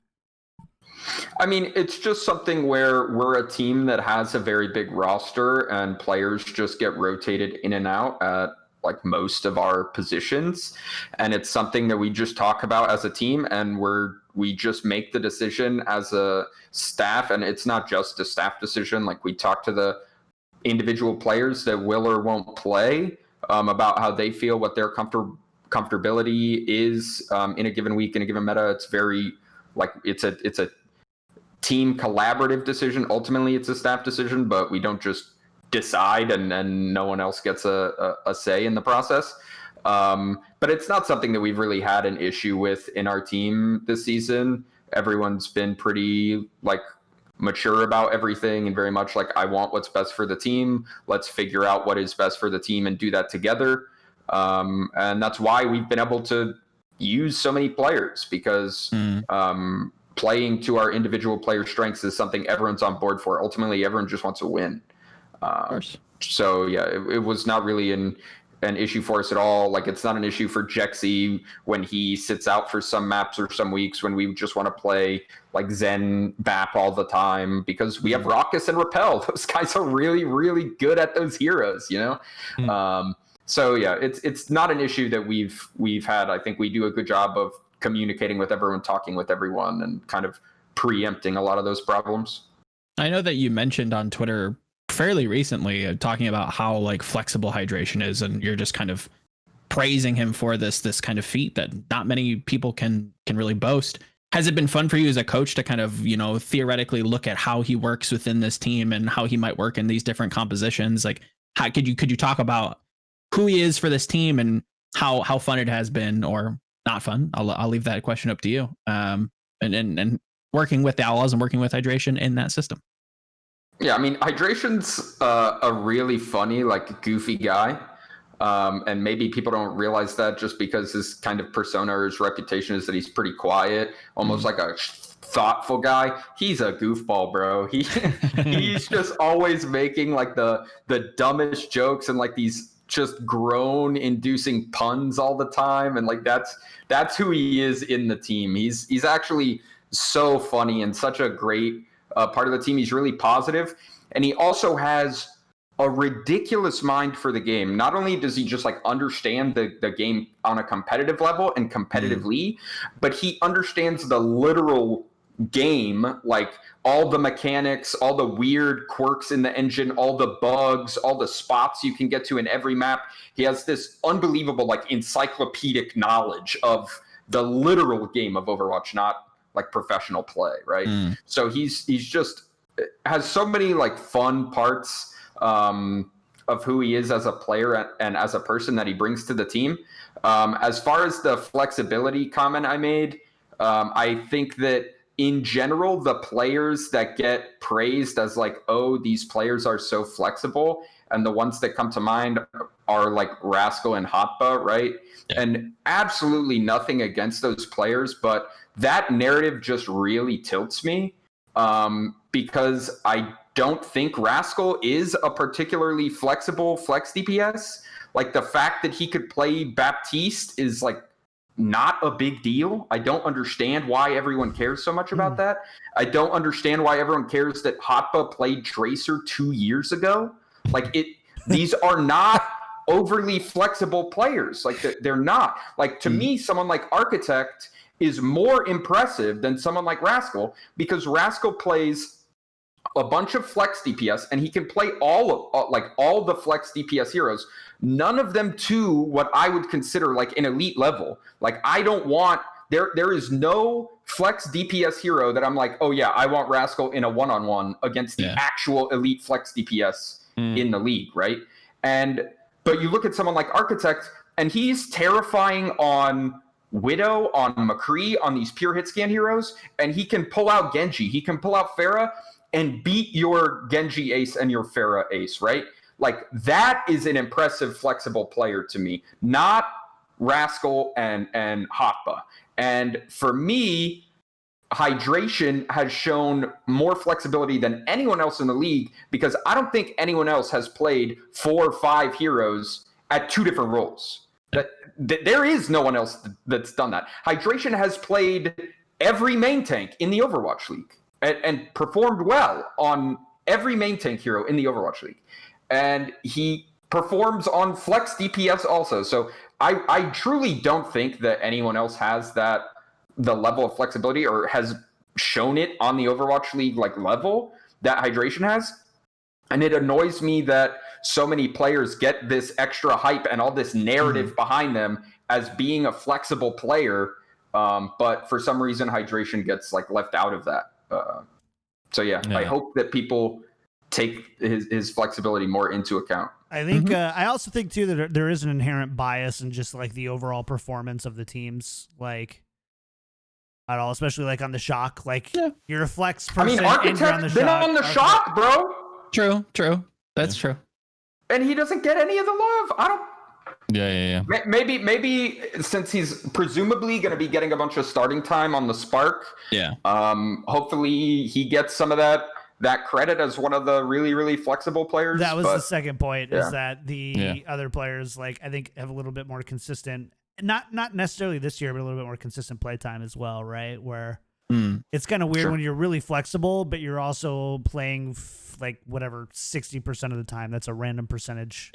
I mean, it's just something where we're a team that has a very big roster and players just get rotated in and out at like most of our positions, and it's something that we just talk about as a team, and we just make the decision as a staff, and it's not just a staff decision. Like, we talk to the individual players that will or won't play about how they feel, what their comfortability is in a given week, in a given meta. It's very like it's a team collaborative decision. Ultimately, it's a staff decision, but we don't just decide and then no one else gets a say in the process. But it's not something that we've really had an issue with in our team this season. Everyone's been pretty like mature about everything and very much like, I want what's best for the team. Let's figure out what is best for the team and do that together. And that's why we've been able to use so many players, because playing to our individual player strengths is something everyone's on board for. Ultimately, everyone just wants to win. Of course. So yeah, it was not really an issue for us at all. Like, it's not an issue for Jexy when he sits out for some maps or some weeks when we just want to play like Zen Bap all the time, because we have Raucous and Repel. Those guys are really, really good at those heroes, you know? So yeah, it's not an issue that we've had. I think we do a good job of communicating with everyone, talking with everyone, and kind of preempting a lot of those problems. I know that you mentioned on Twitter fairly recently talking about how like flexible Hydration is, and you're just kind of praising him for this kind of feat that not many people can really boast. Has it been fun for you as a coach to kind of, theoretically look at how he works within this team and how he might work in these different compositions? Like, how could you talk about who he is for this team and how fun it has been, or not fun? I'll leave that question up to you. And working with the Outlaws and working with Hydration in that system. Yeah, I mean, Hydration's a really funny, like, goofy guy. And maybe people don't realize that just because his kind of persona or his reputation is that he's pretty quiet, almost like a thoughtful guy. He's a goofball, bro. He's just always making like the dumbest jokes and like these just groan-inducing puns all the time, and like that's who he is in the team. He's actually so funny and such a great part of the team. He's really positive, And he also has a ridiculous mind for the game. Not only does he just like understand the game on a competitive level and competitively, but he understands the literal game, like all the mechanics, all the weird quirks in the engine, all the bugs, all the spots you can get to in every map. He has this unbelievable like encyclopedic knowledge of the literal game of Overwatch, not like professional play, right? So he's just has so many like fun parts of who he is as a player and as a person that he brings to the team. As far as the flexibility comment I made, I think that in general, the players that get praised as like, oh, these players are so flexible, and the ones that come to mind are like Rascal and Hotba, right? Yeah. And absolutely nothing against those players, but that narrative just really tilts me because I don't think Rascal is a particularly flexible flex DPS. Like the fact that he could play Baptiste is like not a big deal. I don't understand why everyone cares so much about that. I don't understand why everyone cares that Hotba played Tracer 2 years ago. Like these are not overly flexible players. Like they're not. Like to me, someone like Architect is more impressive than someone like Rascal because Rascal plays a bunch of flex DPS and he can play all the flex DPS heroes. None of them to what I would consider like an elite level. Like I don't want there is no flex DPS hero that I'm like, oh yeah, I want Rascal in a one-on-one against the actual elite flex DPS in the league, right? But you look at someone like Architect and he's terrifying on Widow, on McCree, on these pure hit scan heroes, and he can pull out Genji, he can pull out Pharah and beat your Genji ace and your Pharah ace, right? Like that is an impressive, flexible player to me, not Rascal and Hotba. And for me, Hydration has shown more flexibility than anyone else in the league because I don't think anyone else has played 4 or 5 heroes at 2 different roles. There is no one else that's done that. Hydration has played every main tank in the Overwatch League and performed well on every main tank hero in the Overwatch League. And he performs on flex DPS also. So I truly don't think that anyone else has the level of flexibility or has shown it on the Overwatch League like level that Hydration has. And it annoys me that so many players get this extra hype and all this narrative behind them as being a flexible player. But for some reason, Hydration gets like left out of that. So yeah, I hope that people take his flexibility more into account. I think I also think too that there is an inherent bias in just like the overall performance of the teams, like at all, especially like on the shock. Like you're a flex person. I mean, Architect's been on the shock, bro. True. That's true. And he doesn't get any of the love. I don't. Yeah. Maybe since he's presumably going to be getting a bunch of starting time on the Spark. Yeah. Hopefully he gets some of that credit as one of the really, really flexible players. That was the second point, is that the other players, like, I think have a little bit more consistent, not necessarily this year, but a little bit more consistent play time as well, right? Where it's kind of weird when you're really flexible, but you're also playing like whatever 60% of the time. That's a random percentage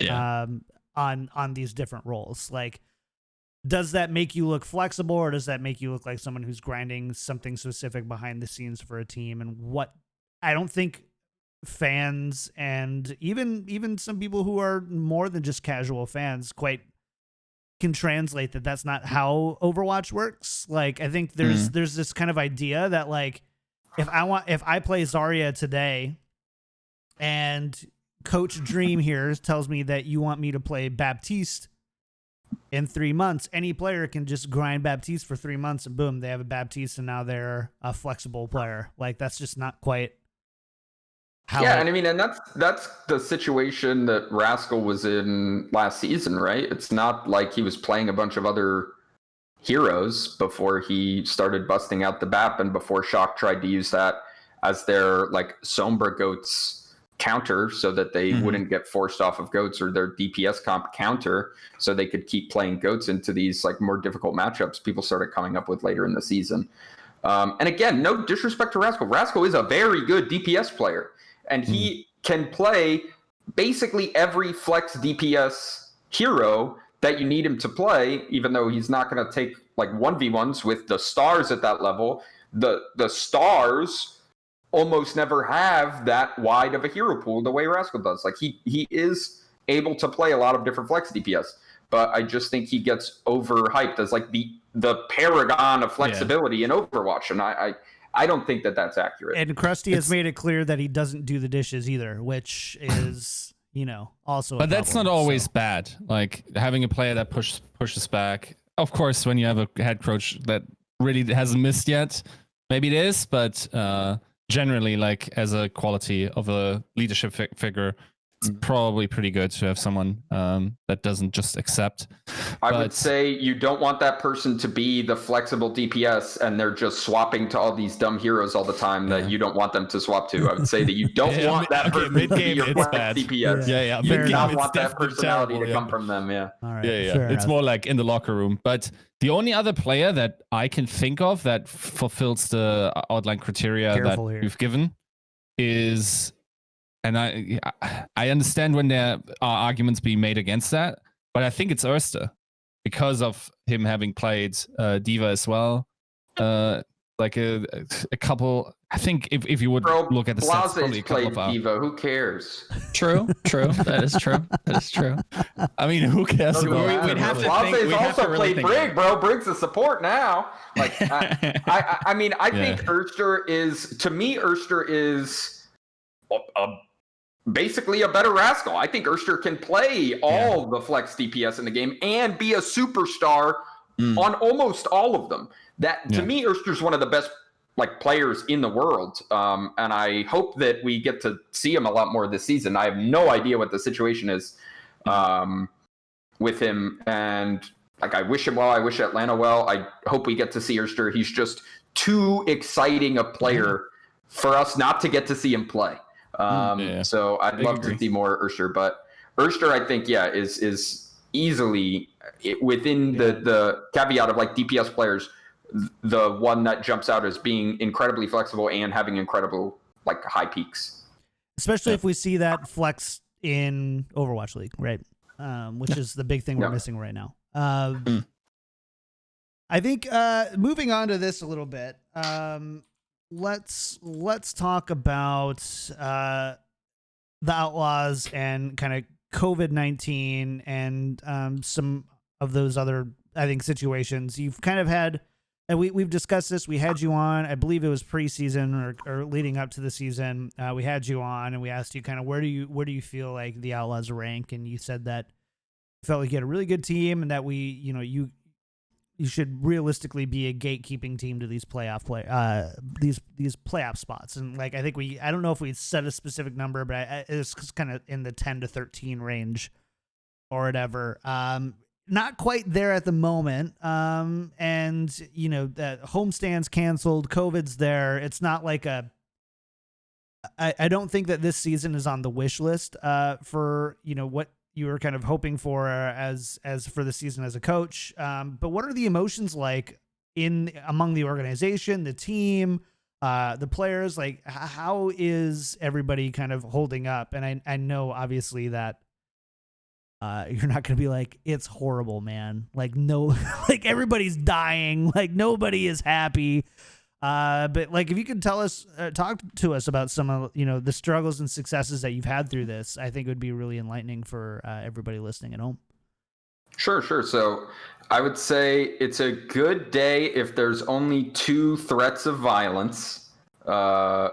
on these different roles. Like, does that make you look flexible, or does that make you look like someone who's grinding something specific behind the scenes for a team? And what I don't think fans and even some people who are more than just casual fans quite can translate that that's not how Overwatch works. Like, I think there's this kind of idea that like if I play Zarya today and Coach Dream here tells me that you want me to play Baptiste in 3 months, any player can just grind Baptiste for 3 months and boom, they have a Baptiste and now they're a flexible player. Like, that's just not quite how and I mean, and that's the situation that Rascal was in last season, right? It's not like he was playing a bunch of other heroes before he started busting out the BAP and before Shock tried to use that as their like Sombra Goats counter so that they wouldn't get forced off of Goats, or their DPS comp counter so they could keep playing Goats into these like more difficult matchups people started coming up with later in the season. And again, no disrespect to Rascal. Rascal is a very good DPS player. And he can play basically every flex DPS hero that you need him to play, even though he's not going to take like 1v1s with the stars at that level. The stars almost never have that wide of a hero pool the way Rascal does. Like he is able to play a lot of different flex DPS, but I just think he gets overhyped as like the paragon of flexibility in Overwatch, and I don't think that that's accurate. And Krusty has made it clear that he doesn't do the dishes either, which is, also But that's not always bad. Like having a player that pushes back. Of course, when you have a head coach that really hasn't missed yet, maybe it is, but generally, like as a quality of a leadership figure, it's probably pretty good to have someone that doesn't just accept. I would say you don't want that person to be the flexible DPS and they're just swapping to all these dumb heroes all the time that you don't want them to swap to. I would say that you don't want that person to be your flex DPS. Yeah. You do not want that personality to come from them. Yeah. All right. Yeah. It's more like in the locker room. But the only other player that I can think of that fulfills the outline criteria that we've given is... And I understand when there are arguments being made against that, but I think it's Erster because of him having played Diva as well. Like a couple. I think if you would look at the stats, probably a couple played of Diva. Who cares? True. That is true. I mean, who cares? We'd have to Blaze's also played Brig, bro. Brig's a support now. Like I mean, I think Erster is, to me, Erster is basically a better Rascal. I think Erster can play all the flex DPS in the game and be a superstar on almost all of them. That to me, Erster's one of the best players in the world, and I hope that we get to see him a lot more this season. I have no idea what the situation is with him, and I wish him well. I wish Atlanta well. I hope we get to see Erster. He's just too exciting a player for us not to get to see him play. So I'd love to see more Erster, but Erster, I think, is easily within the caveat of DPS players, the one that jumps out as being incredibly flexible and having incredible high peaks. Especially if we see that flex in Overwatch League, right? Which is the big thing we're missing right now. I think moving on to this a little bit. Let's talk about the Outlaws and kind of COVID-19 and some of those other, I think, situations. You've kind of had, and we've discussed this. We had you on, I believe it was preseason or leading up to the season. We had you on and we asked you kind of where do you feel like the Outlaws rank, and you said that you felt like you had a really good team and that you should realistically be a gatekeeping team to these these playoff spots. And I think I don't know if we set a specific number, but it was kind of in the 10 to 13 range or whatever. Not quite there at the moment. And that homestands canceled, COVID's there. It's not like I don't think that this season is on the wish list for, what you were kind of hoping for as for the season as a coach. But what are the emotions like among the organization, the team, the players? How is everybody kind of holding up? And I know obviously that you're not going to be it's horrible, man. No, everybody's dying. Nobody is happy. But if you could talk to us about some of, the struggles and successes that you've had through this, I think it would be really enlightening for everybody listening at home. Sure. So I would say it's a good day if there's only 2 threats of violence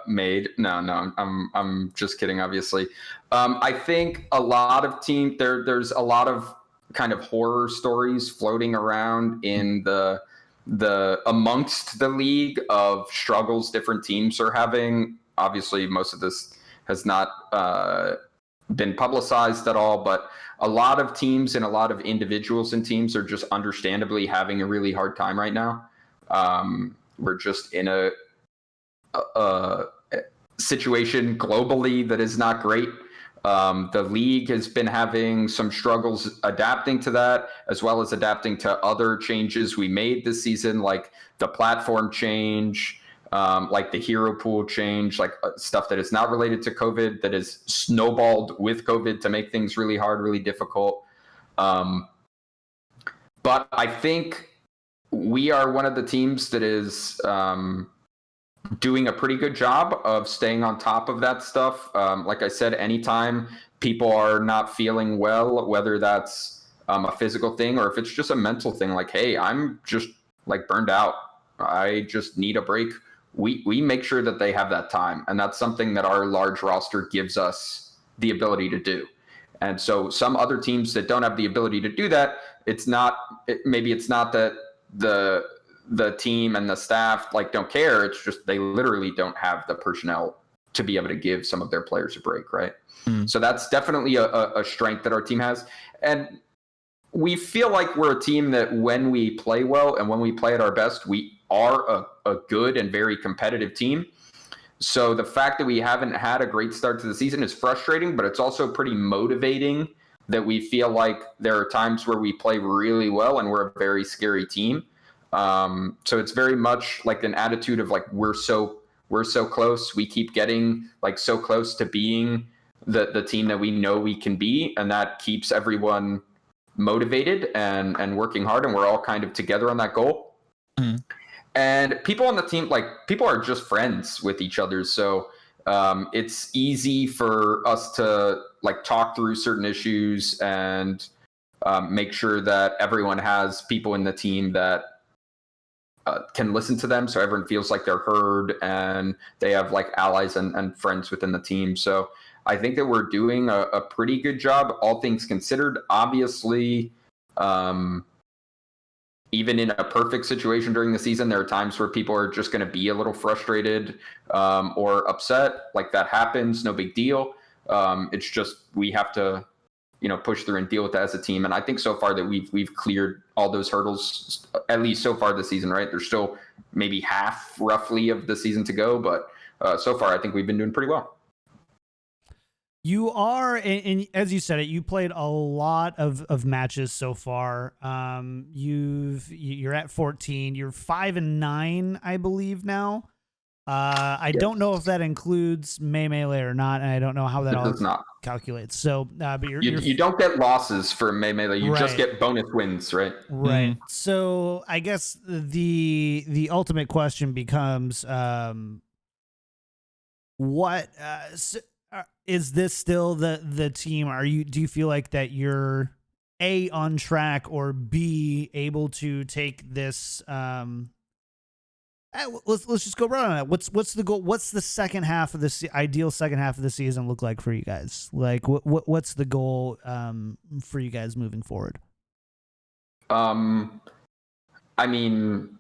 made. No, I'm just kidding, obviously. I think a lot of there's a lot of kind of horror stories floating around in the amongst the league of struggles different teams are having. Obviously, most of this has not been publicized at all, but a lot of teams and a lot of individuals and teams are just understandably having a really hard time right now. We're just in a situation globally that is not great. The league has been having some struggles adapting to that, as well as adapting to other changes we made this season, like the platform change, like the hero pool change, like stuff that is not related to COVID, that is snowballed with COVID to make things really hard, really difficult. But I think we are one of the teams that is doing a pretty good job of staying on top of that stuff. Like I said, anytime people are not feeling well, whether that's a physical thing or if it's just a mental thing, like, hey, I'm just like burned out, I just need a break. We make sure that they have that time. And that's something that our large roster gives us the ability to do. And so some other teams that don't have the ability to do that, maybe it's not that the team and the staff like don't care. It's just they literally don't have the personnel to be able to give some of their players a break, right? So that's definitely a strength that our team has. And we feel like we're a team that when we play well and when we play at our best, we are a good and very competitive team. So the fact that we haven't had a great start to the season is frustrating, but it's also pretty motivating that we feel like there are times where we play really well and we're a very scary team. So it's very much like an attitude of like, we're so close. We keep getting like so close to being the team that we know we can be. And that keeps everyone motivated and working hard. And we're all kind of together on that goal. And people on the team, like people are just friends with each other. So it's easy for us to like talk through certain issues and make sure that everyone has people in the team that can listen to them, so everyone feels like they're heard and they have like allies and friends within the team. So I think that we're doing a pretty good job, all things considered. Obviously, even in a perfect situation during the season, there are times where people are just going to be a little frustrated or upset. Like that happens, no big deal. It's just we have to, push through and deal with that as a team. And I think so far that we've cleared all those hurdles, at least so far this season, right? There's still maybe half roughly of the season to go, but so far I think we've been doing pretty well. You are, and as you said it, you played a lot of matches so far. You're at 14. You're 5-9, I believe now. I don't know if that includes Melee or not, and I don't know how that all calculates. So, but you don't get losses for Melee. You just get bonus wins, right? Right. Mm-hmm. So I guess the ultimate question becomes, what is this still the team? Do you feel like that you're A, on track, or B, able to take this? Let's just go right on it. What's the goal? What's the second half of ideal second half of the season look like for you guys? Like what's the goal for you guys moving forward? I mean,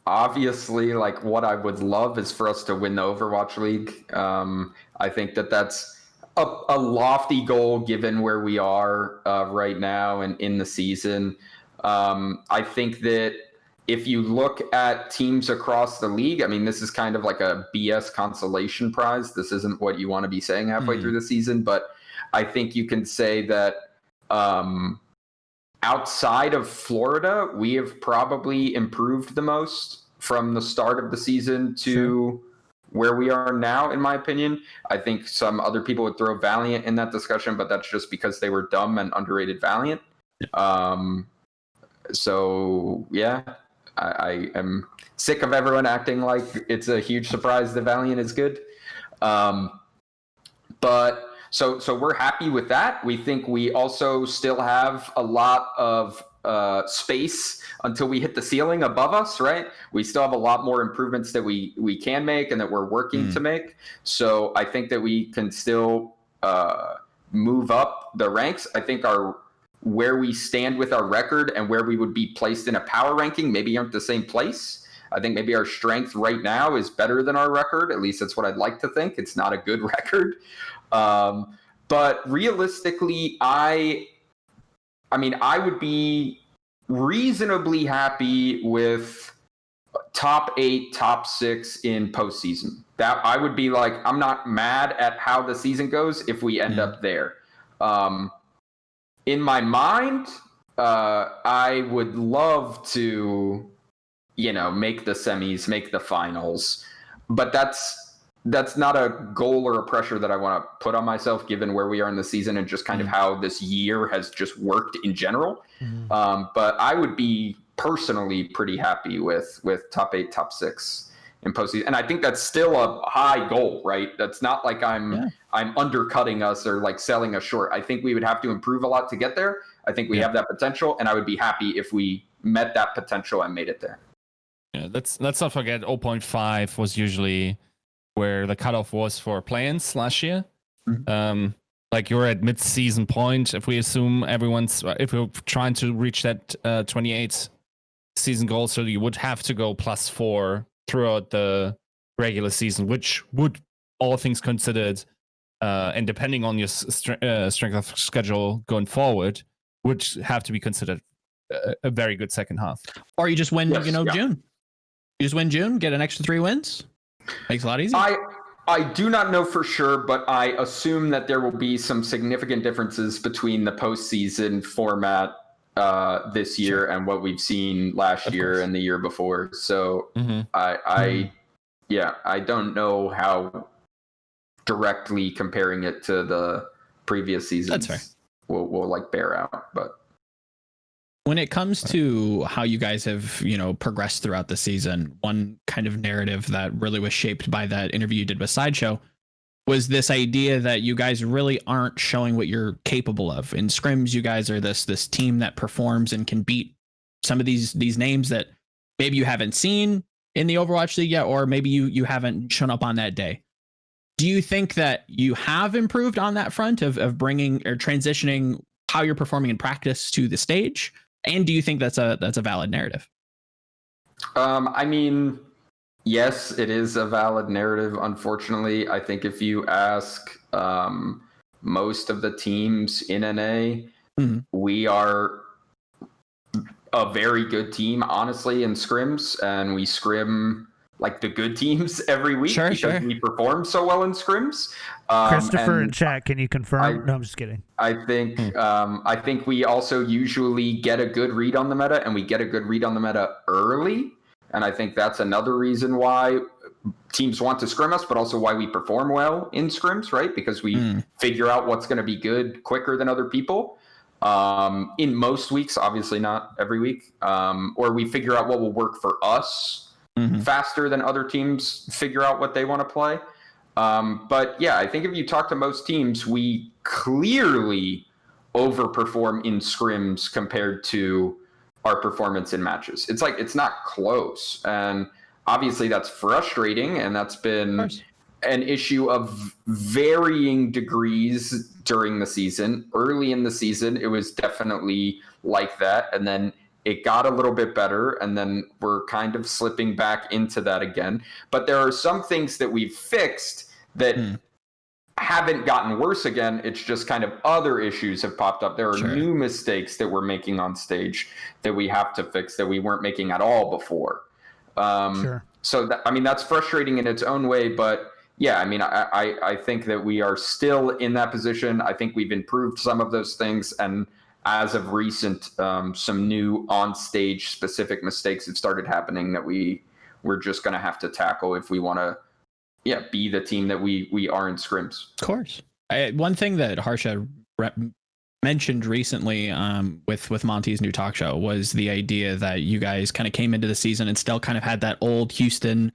obviously, like what I would love is for us to win the Overwatch League. I think that's a lofty goal given where we are right now and in the season. I think that if you look at teams across the league, I mean, this is kind of like a BS consolation prize. This isn't what you want to be saying halfway through the season, but I think you can say that outside of Florida, we have probably improved the most from the start of the season to where we are now, in my opinion. I think some other people would throw Valiant in that discussion, but that's just because they were dumb and underrated Valiant. So, yeah. I am sick of everyone acting like it's a huge surprise that Valiant is good. But so we're happy with that. We think we also still have a lot of space until we hit the ceiling above us, right? We still have a lot more improvements that we can make and that we're working to make. So I think that we can still move up the ranks. I think where we stand with our record and where we would be placed in a power ranking maybe aren't the same place. I think maybe our strength right now is better than our record. At least that's what I'd like to think. It's not a good record. But realistically, I would be reasonably happy with top 8, top 6 in postseason. That I would be like, I'm not mad at how the season goes if we end up there. In my mind, I would love to, make the semis, make the finals. but that's not a goal or a pressure that I want to put on myself, given where we are in the season and just kind of how this year has just worked in general. But I would be personally pretty happy with top 8, top 6 in postseason, and I think that's still a high goal, right? That's not like I'm undercutting us or like selling us short. I think we would have to improve a lot to get there. I think we have that potential, and I would be happy if we met that potential and made it there. Yeah, let's not forget 0.5 was usually where the cutoff was for play-ins last year. Like you're at mid-season point. If we assume if we're trying to reach that 28 season goal, so you would have to go +4 throughout the regular season, which would, all things considered, and depending on your strength of schedule going forward, would have to be considered a very good second half. Or you just win, June. You just win June, get an extra 3 wins. Makes it a lot easier. I do not know for sure, but I assume that there will be some significant differences between the postseason format this year and what we've seen last year and the year before. So I don't know how directly comparing it to the previous seasons will like bear out, but. When it comes to how you guys have, progressed throughout the season, one kind of narrative that really was shaped by that interview you did with Sideshow was this idea that you guys really aren't showing what you're capable of. In scrims, you guys are this team that performs and can beat some of these names that maybe you haven't seen in the Overwatch League yet, or maybe you haven't shown up on that day. Do you think that you have improved on that front of bringing or transitioning how you're performing in practice to the stage? And do you think that's a valid narrative? I mean, yes, it is a valid narrative. Unfortunately, I think if you ask most of the teams in NA, we are a very good team, honestly, in scrims, and we scrim like the good teams every week because we perform so well in scrims. Christopher in chat, can you confirm? No, I'm just kidding. I think we also usually get a good read on the meta, and we get a good read on the meta early. And I think that's another reason why teams want to scrim us, but also why we perform well in scrims, right? Because we figure out what's going to be good quicker than other people. In most weeks, obviously not every week, or we figure out what will work for us faster than other teams figure out what they want to play. But yeah, I think if you talk to most teams, we clearly overperform in scrims compared to our performance in matches. It's like, it's not close. And obviously that's frustrating. And that's been an issue of varying degrees during the season. Early in the season, it was definitely like that. And then it got a little bit better, and then we're kind of slipping back into that again. But there are some things that we've fixed that haven't gotten worse again. It's just kind of other issues have popped up. There are new mistakes that we're making on stage that we have to fix that we weren't making at all before. So that's frustrating in its own way. But yeah, I mean, I think that we are still in that position. I think we've improved some of those things, and as of recent, some new on-stage specific mistakes have started happening that we're just going to have to tackle if we want to, be the team that we are in scrims. Of course. One thing that Harsha mentioned recently with Monty's new talk show was the idea that you guys kind of came into the season and still kind of had that old Houston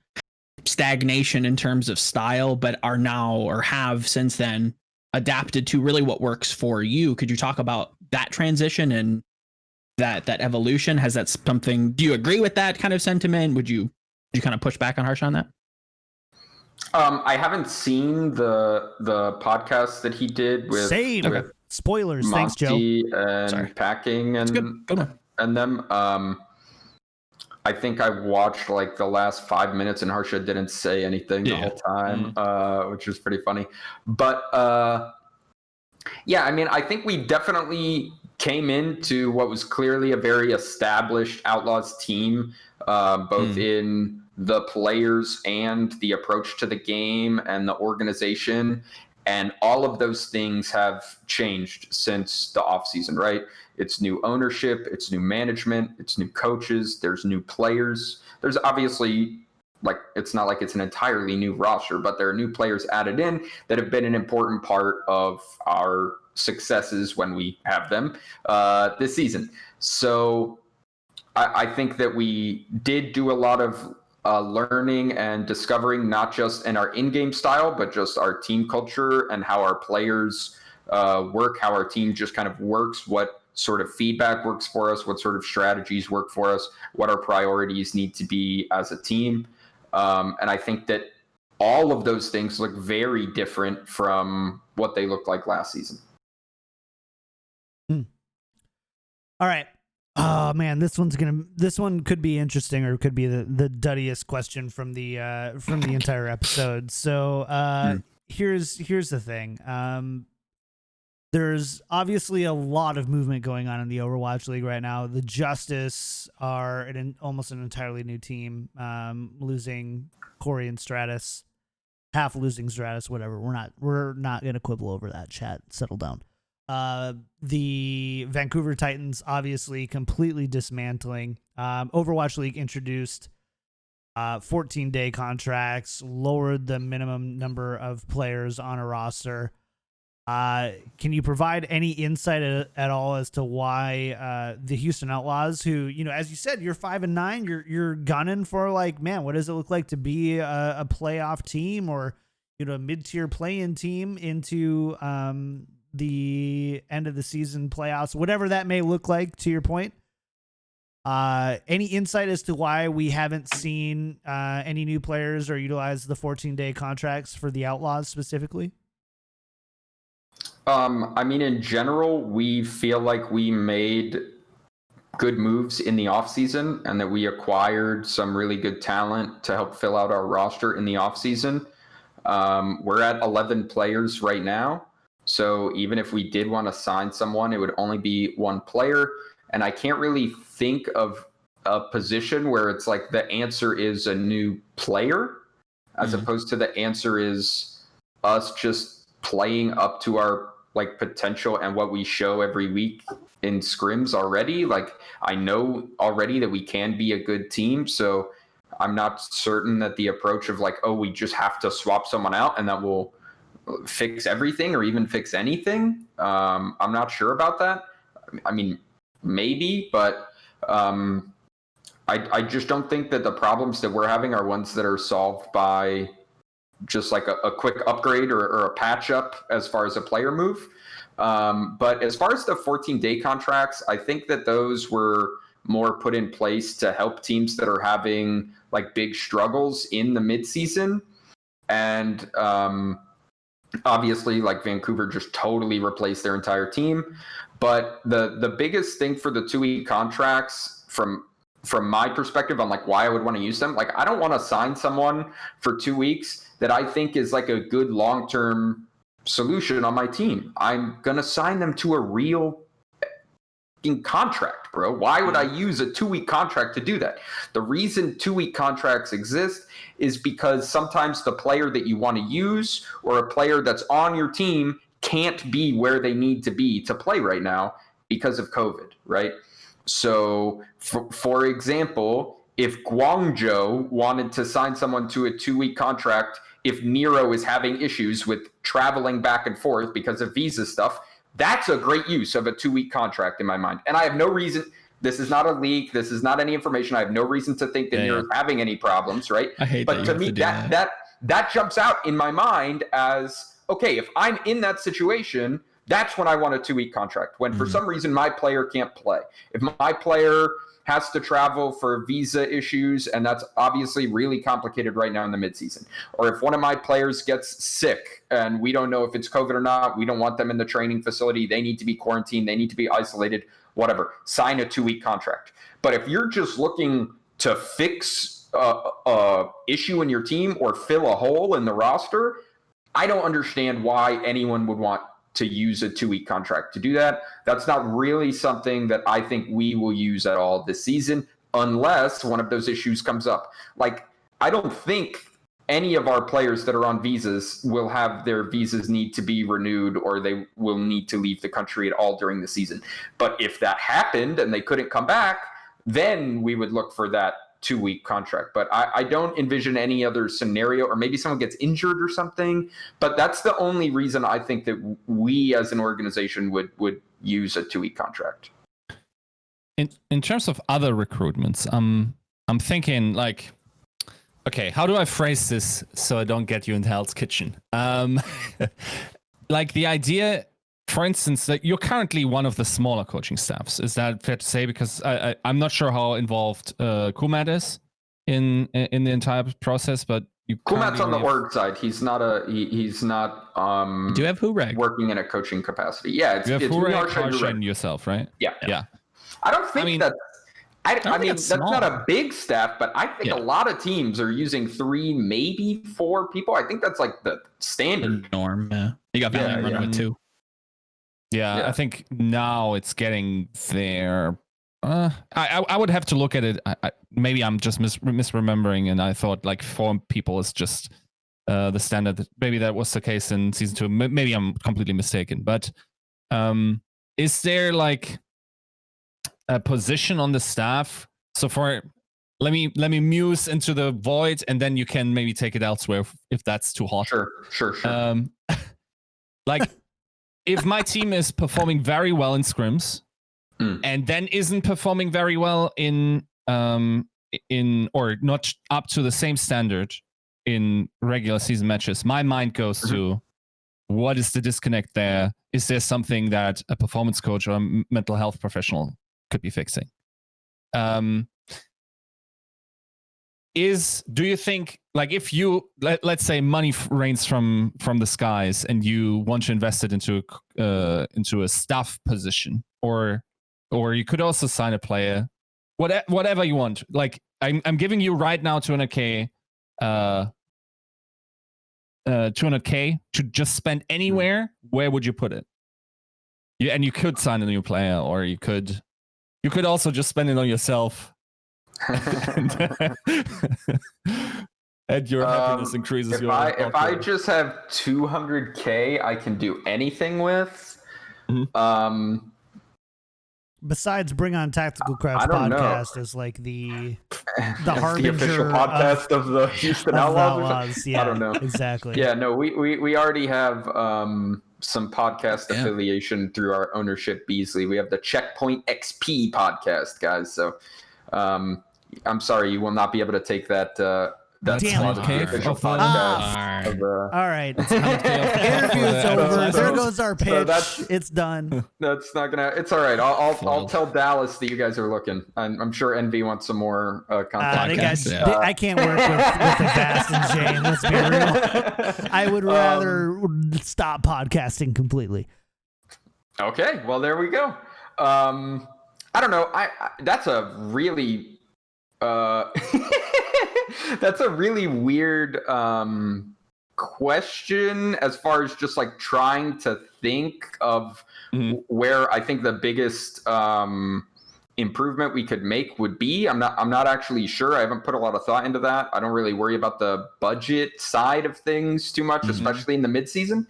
stagnation in terms of style, but are now or have since then adapted to really what works for you. Could you talk about that transition and that evolution? Has that something, do you agree with that kind of sentiment? Would you kind of push back on Harsha on that? I haven't seen the podcast that he did with spoilers. Monty, thanks, Joe. And Packing and them. I think I watched like the last 5 minutes, and Harsha didn't say anything the whole time, which was pretty funny. But I think we definitely came into what was clearly a very established Outlaws team, both in the players and the approach to the game and the organization. And all of those things have changed since the offseason, right? It's new ownership, it's new management, it's new coaches, there's new players. There's obviously like it's not like it's an entirely new roster, but there are new players added in that have been an important part of our successes when we have them this season. So I think that we did do a lot of learning and discovering, not just in our in-game style, but just our team culture and how our players work, how our team just kind of works, what sort of feedback works for us, what sort of strategies work for us, what our priorities need to be as a team. And I think that all of those things look very different from what they looked like last season. All right. Oh man, this one could be interesting, or could be the duddiest question from the entire episode. So here's the thing. There's obviously a lot of movement going on in the Overwatch League right now. The Justice are almost an entirely new team, losing Corey and Stratus, half losing Stratus, whatever. We're not gonna quibble over that. Chat, settle down. The Vancouver Titans obviously completely dismantling. Overwatch League introduced 14-day contracts, lowered the minimum number of players on a roster. Can you provide any insight at all as to why the Houston Outlaws, who, you know, as you said, you're 5-9, you're gunning for, like, man, what does it look like to be a playoff team, or, you know, a mid-tier play-in team into the end of the season playoffs, whatever that may look like, to your point. Any insight as to why we haven't seen any new players or utilize the 14-day contracts for the Outlaws specifically? I mean, in general, we feel like we made good moves in the offseason and that we acquired some really good talent to help fill out our roster in the offseason. We're at 11 players right now. So even if we did want to sign someone, it would only be one player. And I can't really think of a position where it's like the answer is a new player, as opposed to the answer is us just playing up to our like potential and what we show every week in scrims already. Like, I know already that we can be a good team. So I'm not certain that the approach of like, oh, we just have to swap someone out and that will fix everything or even fix anything. I'm not sure about that. I mean, maybe, but I just don't think that the problems that we're having are ones that are solved by just like a quick upgrade or a patch up as far as a player move. But as far as the 14-day contracts, I think that those were more put in place to help teams that are having like big struggles in the midseason. And obviously, like, Vancouver just totally replaced their entire team. But the biggest thing for the 2-week contracts from my perspective on like why I would want to use them, like, I don't want to sign someone for 2 weeks that I think is like a good long-term solution on my team. I'm going to sign them to a real contract, bro. Why would I use a 2-week contract to do that? The reason 2-week contracts exist is because sometimes the player that you want to use or a player that's on your team can't be where they need to be to play right now because of COVID, right? So, for example, if Guangzhou wanted to sign someone to a 2-week contract, if Nero is having issues with traveling back and forth because of visa stuff, that's a great use of a 2-week contract in my mind. And I have no reason, this is not a leak, this is not any information, I have no reason to think that Nero's having any problems, right? I hate but that. To me, that jumps out in my mind as, okay, if I'm in that situation, that's when I want a 2-week contract. When for some reason my player can't play. If my player has to travel for visa issues, and that's obviously really complicated right now in the midseason. Or if one of my players gets sick and we don't know if it's COVID or not, we don't want them in the training facility, they need to be quarantined, they need to be isolated, whatever, sign a 2-week contract. But if you're just looking to fix a issue in your team or fill a hole in the roster, I don't understand why anyone would want to use a 2-week contract to do that. That's not really something that I think we will use at all this season, unless one of those issues comes up. Like, I don't think any of our players that are on visas will have their visas need to be renewed or they will need to leave the country at all during the season. But if that happened and they couldn't come back, then we would look for that 2-week contract. But I don't envision any other scenario, or maybe someone gets injured or something. But that's the only reason I think that we as an organization would use a 2-week contract. In terms of other recruitments, I'm thinking like, okay, how do I phrase this so I don't get you into Hell's Kitchen? Like the idea, for instance, that you're currently one of the smaller coaching staffs. Is that fair to say? Because I'm not sure how involved Kumat is in the entire process, but Kumat's on the org side. He's not he's not Do you have Hurek working in a coaching capacity? Yeah, you have it's Hurek, Harsha, yourself, right? Yeah. I don't think that. I mean, that's not a big staff, but I think a lot of teams are using 3, maybe 4 people. I think that's like the standard norm. Yeah. You got Valiant running with 2. Yeah, I think now it's getting there. I would have to look at it. Maybe I'm just misremembering, and I thought like 4 people is just the standard. Maybe that was the case in season 2. Maybe I'm completely mistaken. But is there like a position on the staff? So let me muse into the void, and then you can maybe take it elsewhere if that's too hot. Sure. Like if my team is performing very well in scrims, and then isn't performing very well in or not up to the same standard in regular season matches, my mind goes to what is the disconnect there? Is there something that a performance coach or a mental health professional could be fixing? Do you think, like, if you let's say money rains from the skies and you want to invest it into a staff position, or you could also sign a player, whatever you want. Like I'm giving you right now 200K, 200K to just spend anywhere. Where would you put it? And you could sign a new player, or you could also just spend it on yourself. And your happiness increases. If I just have 200K, I can do anything with. Besides Bring On Tactical Craft podcast is like the harbinger, the official podcast of the Houston Outlaws. Yeah, I don't know exactly. Yeah, no, we already have some podcast affiliation through our ownership Beasley. We have the Checkpoint XP podcast, guys. So I'm sorry, you will not be able to take that. That's Damn the official podcast. All right. Interview is over. There goes our pitch. It's done. That's not gonna. It's all right. I'll tell Dallas that you guys are looking. I'm sure Envy wants some more content. I can't work with the Vast and Jane. Let's be real. I would rather stop podcasting completely. Okay. Well, there we go. I don't know. That's a really. That's a really weird question as far as just like trying to think of where I think the biggest improvement we could make would be. I'm not actually sure. I haven't put a lot of thought into that. I don't really worry about the budget side of things too much, especially in the midseason.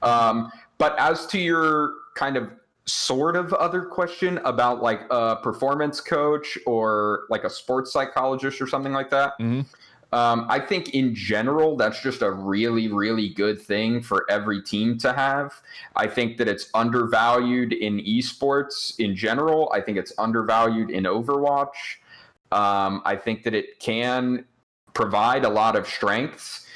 But as to your kind of sort of other question about like a performance coach or like a sports psychologist or something like that. I think in general, that's just a really, really good thing for every team to have. I think that it's undervalued in esports in general. I think it's undervalued in Overwatch. I think that it can provide a lot of strengths.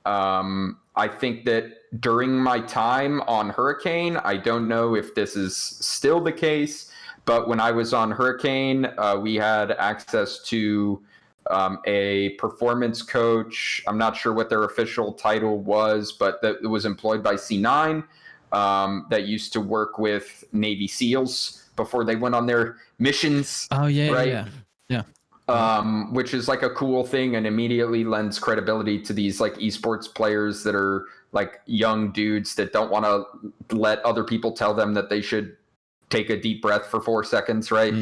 I think that during my time on Hurricane, I don't know if this is still the case, but when I was on Hurricane, we had access to a performance coach. I'm not sure what their official title was, but that was employed by C9 that used to work with Navy SEALs before they went on their missions. Oh, yeah, right? Yeah. Which is like a cool thing and immediately lends credibility to these like esports players that are like young dudes that don't want to let other people tell them that they should take a deep breath for 4 seconds, right?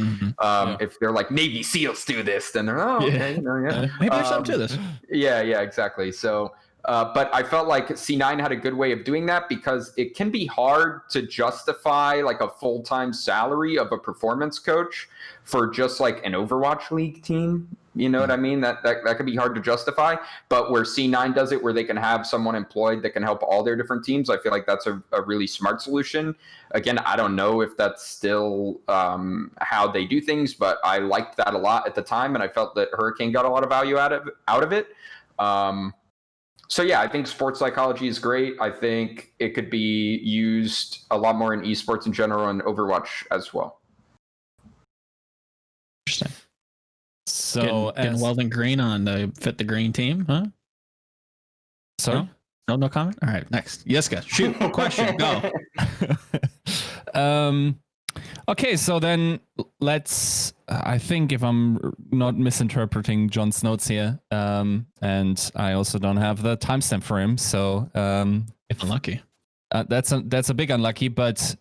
If they're like, Navy SEALs do this, then they're, okay, maybe there's something to this. Yeah, exactly. So, but I felt like C9 had a good way of doing that because it can be hard to justify like a full-time salary of a performance coach for just like an Overwatch League team. You know what I mean? That could be hard to justify. But where C9 does it, where they can have someone employed that can help all their different teams, I feel like that's a really smart solution. Again, I don't know if that's still how they do things, but I liked that a lot at the time, and I felt that Hurricane got a lot of value out of it. So yeah, I think sports psychology is great. I think it could be used a lot more in esports in general and Overwatch as well. Interesting. So getting Weldon Green on the fit the green team, huh? Sorry? No comment. All right, next. Yiska, shoot. Question. Go. Okay, so then let's. I think if I'm not misinterpreting John's notes here, and I also don't have the timestamp for him, so Unlucky. That's a big unlucky, but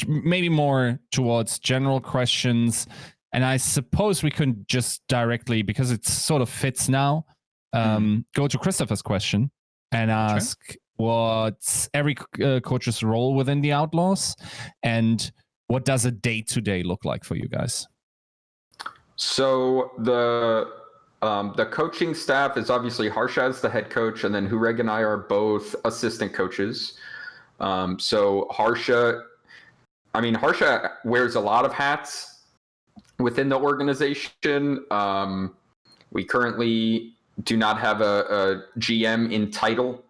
maybe more towards general questions. And I suppose we could just directly, because it sort of fits now, go to Christopher's question and ask what's every coach's role within the Outlaws, and what does a day-to-day look like for you guys? So the coaching staff is obviously Harsha as the head coach, and then Hureg and I are both assistant coaches. So Harsha wears a lot of hats within the organization. We currently do not have a GM in title.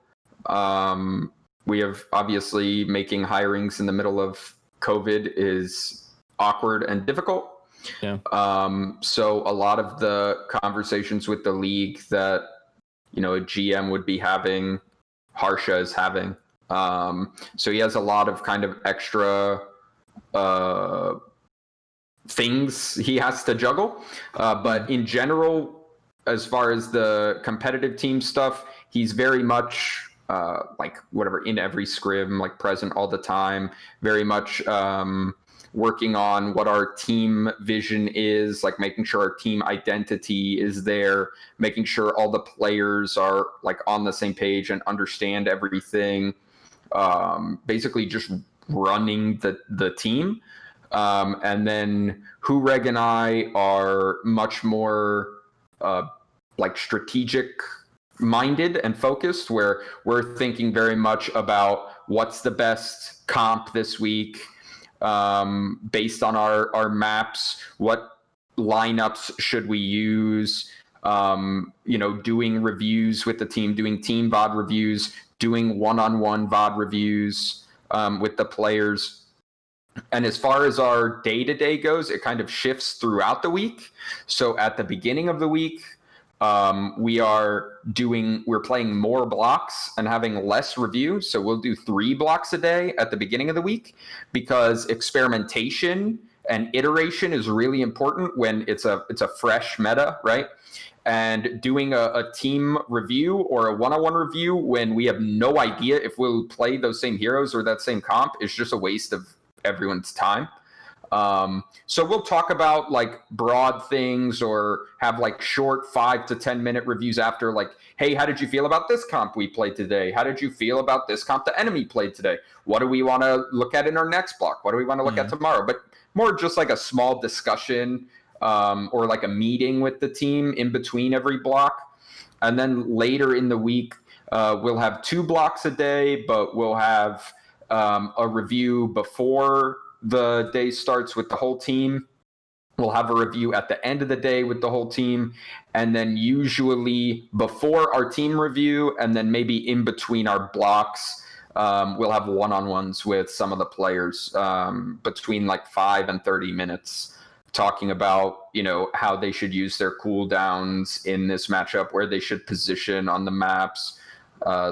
We have obviously making hirings in the middle of COVID is awkward and difficult. Yeah. So a lot of the conversations with the league that, a GM would be having, Harsha is having. So he has a lot of kind of extra things he has to juggle. But in general, as far as the competitive team stuff, he's very much in every scrim, present all the time, very much working on what our team vision is, making sure our team identity is there, making sure all the players are on the same page and understand everything. Basically just running the team. And then Hureg and I are much more strategic minded and focused, where we're thinking very much about what's the best comp this week, based on our maps, what lineups should we use, doing reviews with the team, doing team VOD reviews, doing one-on-one VOD reviews with the players. And as far as our day-to-day goes, it kind of shifts throughout the week. So at the beginning of the week, we're playing more blocks and having less review. So we'll do 3 blocks a day at the beginning of the week, because experimentation and iteration is really important when it's a fresh meta, right? And doing a team review or a one-on-one review when we have no idea if we'll play those same heroes or that same comp is just a waste of everyone's time. So we'll talk about broad things, or have short 5 to 10 minute reviews after, hey, how did you feel about this comp we played today? How did you feel about this comp the enemy played today? What do we want to look at in our next block? What do we want to look at tomorrow? But more just a small discussion, or a meeting with the team in between every block. And then later in the week, we'll have 2 blocks a day, but we'll have a review before the day starts with the whole team. We'll have a review at the end of the day with the whole team, and then usually before our team review, and then maybe in between our blocks, we'll have one-on-ones with some of the players, between 5 and 30 minutes, talking about how they should use their cooldowns in this matchup, where they should position on the maps,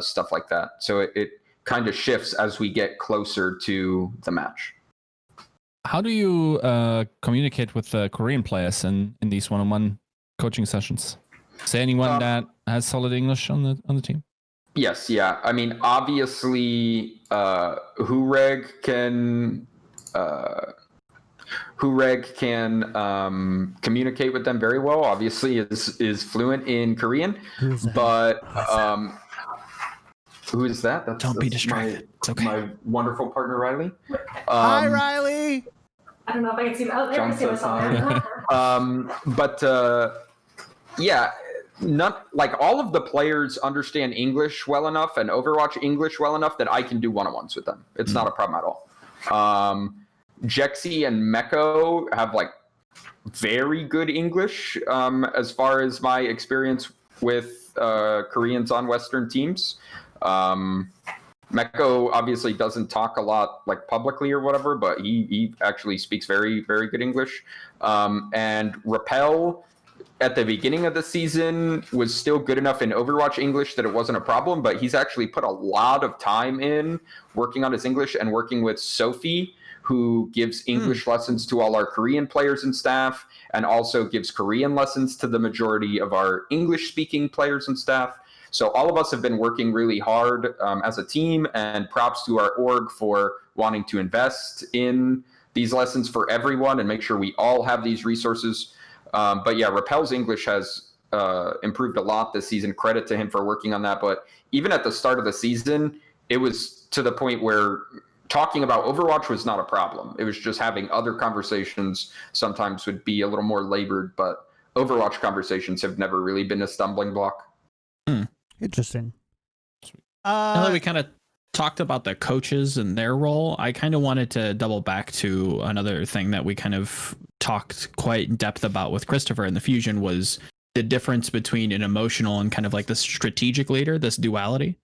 stuff like that. So it kind of shifts as we get closer to the match. How do you communicate with the Korean players in these one-on-one coaching sessions? Is there anyone that has solid English on the team? Yes, yeah. I mean, obviously, Hureg can communicate with them very well. Obviously, is fluent in Korean, but who is that? Don't be distracted. It's okay. My wonderful partner, Riley. Hi, Riley. I don't know if I can see. Oh, there John I see myself. But Yeah, not like all of the players understand English well enough and Overwatch English well enough that I can do one-on-ones with them. It's not a problem at all. Jexy and Meko have like very good English as far as my experience with Koreans on Western teams. Meko obviously doesn't talk a lot like publicly or whatever, but he actually speaks very, very good English. And Rappel at the beginning of the season was still good enough in Overwatch English that it wasn't a problem, but he's actually put a lot of time in working on his English and working with Sophie, who gives English lessons to all our Korean players and staff, and also gives Korean lessons to the majority of our English-speaking players and staff. So all of us have been working really hard as a team, and props to our org for wanting to invest in these lessons for everyone and make sure we all have these resources. But yeah, Rappel's English has improved a lot this season. Credit to him for working on that. But even at the start of the season, it was to the point where talking about Overwatch was not a problem. It was just having other conversations sometimes would be a little more labored, but Overwatch conversations have never really been a stumbling block. Interesting. Now that we kind of talked about the coaches and their role, I kind of wanted to double back to another thing that we kind of talked quite in depth about with Christopher and the Fusion was the difference between an emotional and kind of like the strategic leader, this duality.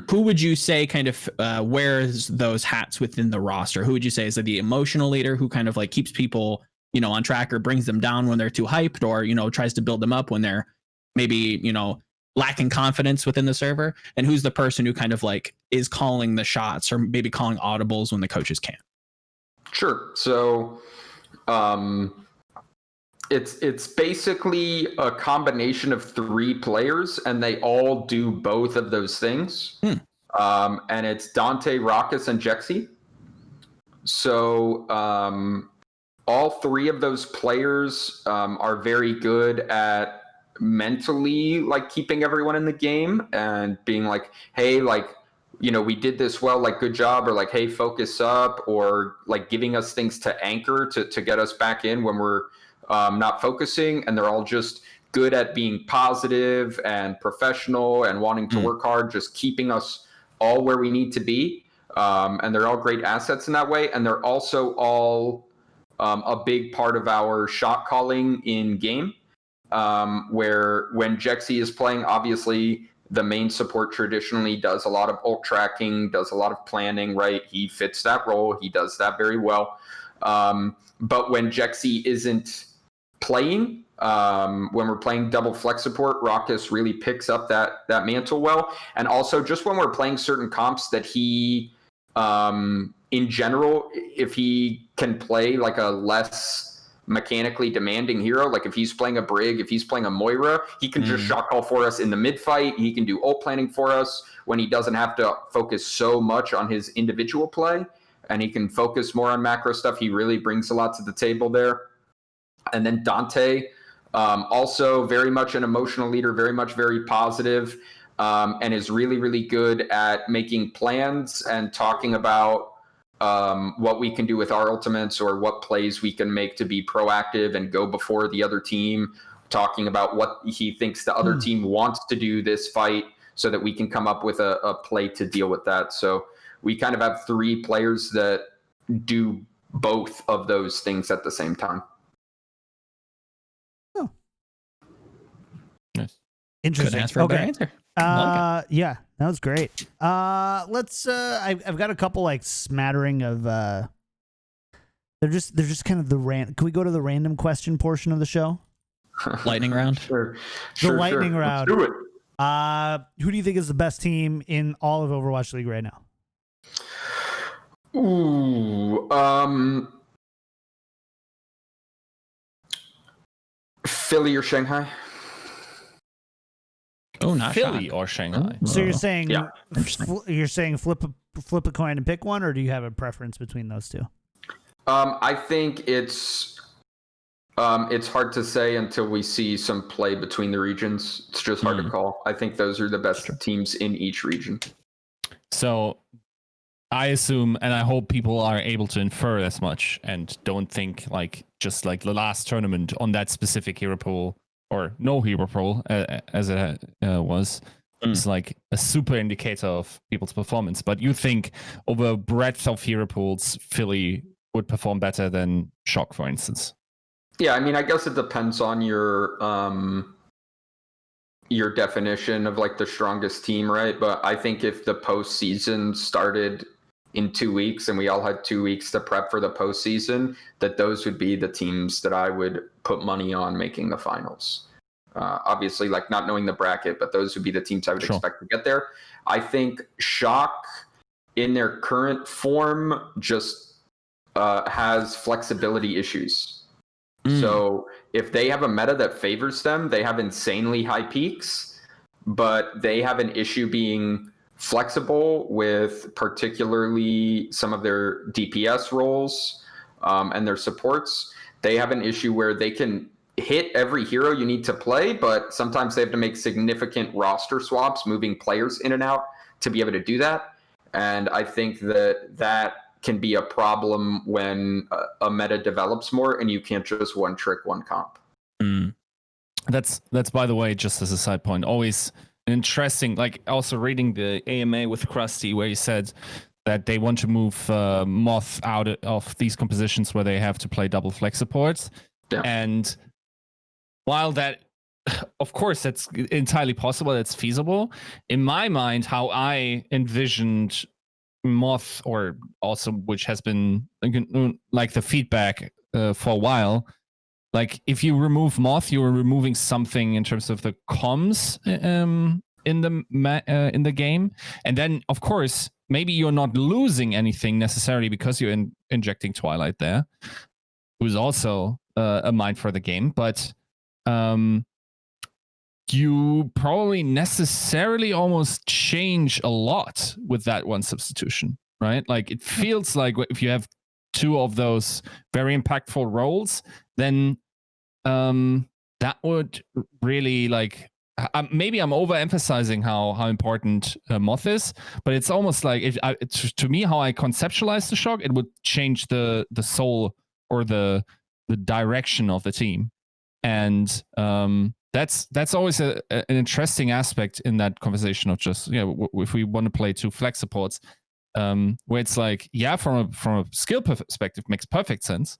Who would you say kind of wears those hats within the roster? Who would you say is the emotional leader who kind of like keeps people, on track or brings them down when they're too hyped or, tries to build them up when they're maybe, lacking confidence within the server? And who's the person who kind of like is calling the shots or maybe calling audibles when the coaches can't? Sure. So it's basically a combination of 3 players, and they all do both of those things. And it's Dante, Raucus, and Jexy. So all 3 of those players are very good at mentally like keeping everyone in the game and being like, hey, like, we did this well, like, good job, or like, hey, focus up, or like giving us things to anchor to get us back in when we're not focusing. And they're all just good at being positive and professional and wanting to work hard, just keeping us all where we need to be. And they're all great assets in that way. And they're also all a big part of our shot calling in game, where when Jexy is playing, obviously the main support traditionally does a lot of ult tracking, does a lot of planning, right? He fits that role. He does that very well. But when Jexy isn't playing, when we're playing double flex support, Raucus really picks up that mantle well. And also just when we're playing certain comps that he, in general, if he can play like a less mechanically demanding hero, like if he's playing a Brig, if he's playing a Moira, he can just shot call for us in the mid fight. He can do ult planning for us when he doesn't have to focus so much on his individual play, and he can focus more on macro stuff. He really brings a lot to the table there. And then Dante, also very much an emotional leader, very positive, and is really, really good at making plans and talking about what we can do with our ultimates or what plays we can make to be proactive and go before the other team, talking about what he thinks the other team wants to do this fight so that we can come up with a play to deal with that. So we kind of have 3 players that do both of those things at the same time. Oh. Nice. Interesting. Couldn't ask for a better answer. Yeah, that was great. Let's I've got a couple like smattering of they're just kind of can we go to the random question portion of the show? Lightning round. Sure. The lightning round. Let's do it. Who do you think is the best team in all of Overwatch League right now? Ooh, Philly or Shanghai? Oh, not Philly shocked. or Shanghai. So you're saying Yeah. flip a coin and pick one, or do you have a preference between those two? I think it's hard to say until we see some play between the regions. It's just hard to call. I think those are the best teams in each region. So I assume, and I hope people are able to infer as much and don't think like just like the last tournament on that specific hero pool or no hero pool as it was, is like a super indicator of people's performance. But you think over breadth of hero pools, Philly would perform better than Shock, for instance? Yeah, I mean, I guess it depends on your definition of like the strongest team, right? But I think if the postseason started in 2 weeks and we all had 2 weeks to prep for the postseason, that those would be the teams that I would put money on making the finals. Obviously, like not knowing the bracket, but those would be the teams I would expect to get there. I think Shock in their current form just has flexibility issues. So if they have a meta that favors them, they have insanely high peaks, but they have an issue being flexible with particularly some of their DPS roles and their supports. They have an issue where they can hit every hero you need to play, but sometimes they have to make significant roster swaps, moving players in and out to be able to do that. And I think that can be a problem when a meta develops more and you can't just one trick one comp. That's by the way, just as a side point, always interesting. Like also reading the AMA with Krusty, where he said that they want to move Moth out of these compositions where they have to play double flex supports. Yeah. And while that, of course, that's entirely possible, it's feasible. In my mind, how I envisioned Moth, or also which has been like the feedback for a while, like if you remove Moth, you are removing something in terms of the comms in the game, and then of course maybe you're not losing anything necessarily because you're injecting Twilight there, who's also a mind for the game, but you probably necessarily almost change a lot with that one substitution, right? Like it feels like if you have two of those very impactful roles, then that would really like maybe I'm overemphasizing how important Moth is, but it's almost like to me how I conceptualize the Shock, it would change the soul or the direction of the team, and that's always an interesting aspect in that conversation of just, if we want to play two flex supports, where it's like, yeah, from a skill perspective, makes perfect sense.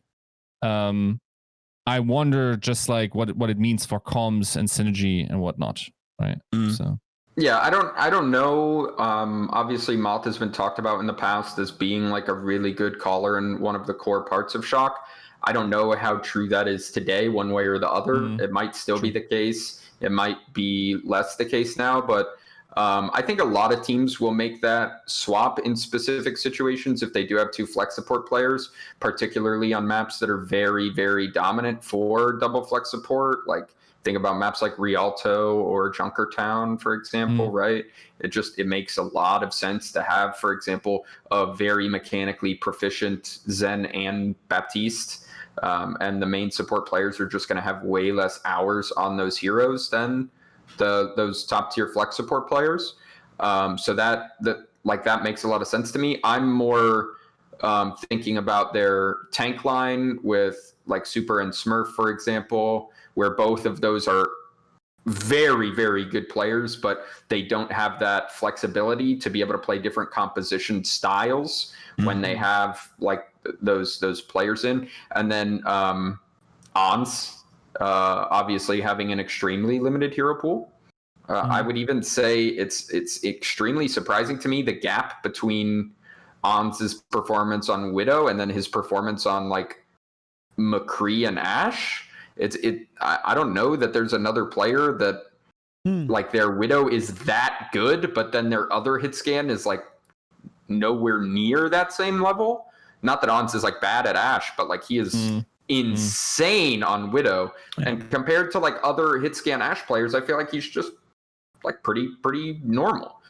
I wonder just like what it means for comms and synergy and whatnot, right? So yeah, I don't know. Obviously, Moth has been talked about in the past as being like a really good caller and one of the core parts of Shock. I don't know how true that is today, one way or the other. It might still be the case. It might be less the case now, but I think a lot of teams will make that swap in specific situations if they do have two flex support players, particularly on maps that are very, very dominant for double flex support. Like think about maps like Rialto or Junkertown, for example, right? It makes a lot of sense to have, for example, a very mechanically proficient Zen and Baptiste. And the main support players are just going to have way less hours on those heroes than those top tier flex support players. So that makes a lot of sense to me. I'm more thinking about their tank line with like Super and Smurf, for example, where both of those are very, very good players, but they don't have that flexibility to be able to play different composition styles when they have like those players in. And then Ons, obviously having an extremely limited hero pool. I would even say it's extremely surprising to me the gap between Ons' performance on Widow and then his performance on like McCree and Ashe. I don't know that there's another player that like their Widow is that good, but then their other hit scan is like nowhere near that same level. Not that Ons is like bad at Ashe, but like he is insane on Widow. And compared to like other hit scan Ashe players, I feel like he's just like pretty normal.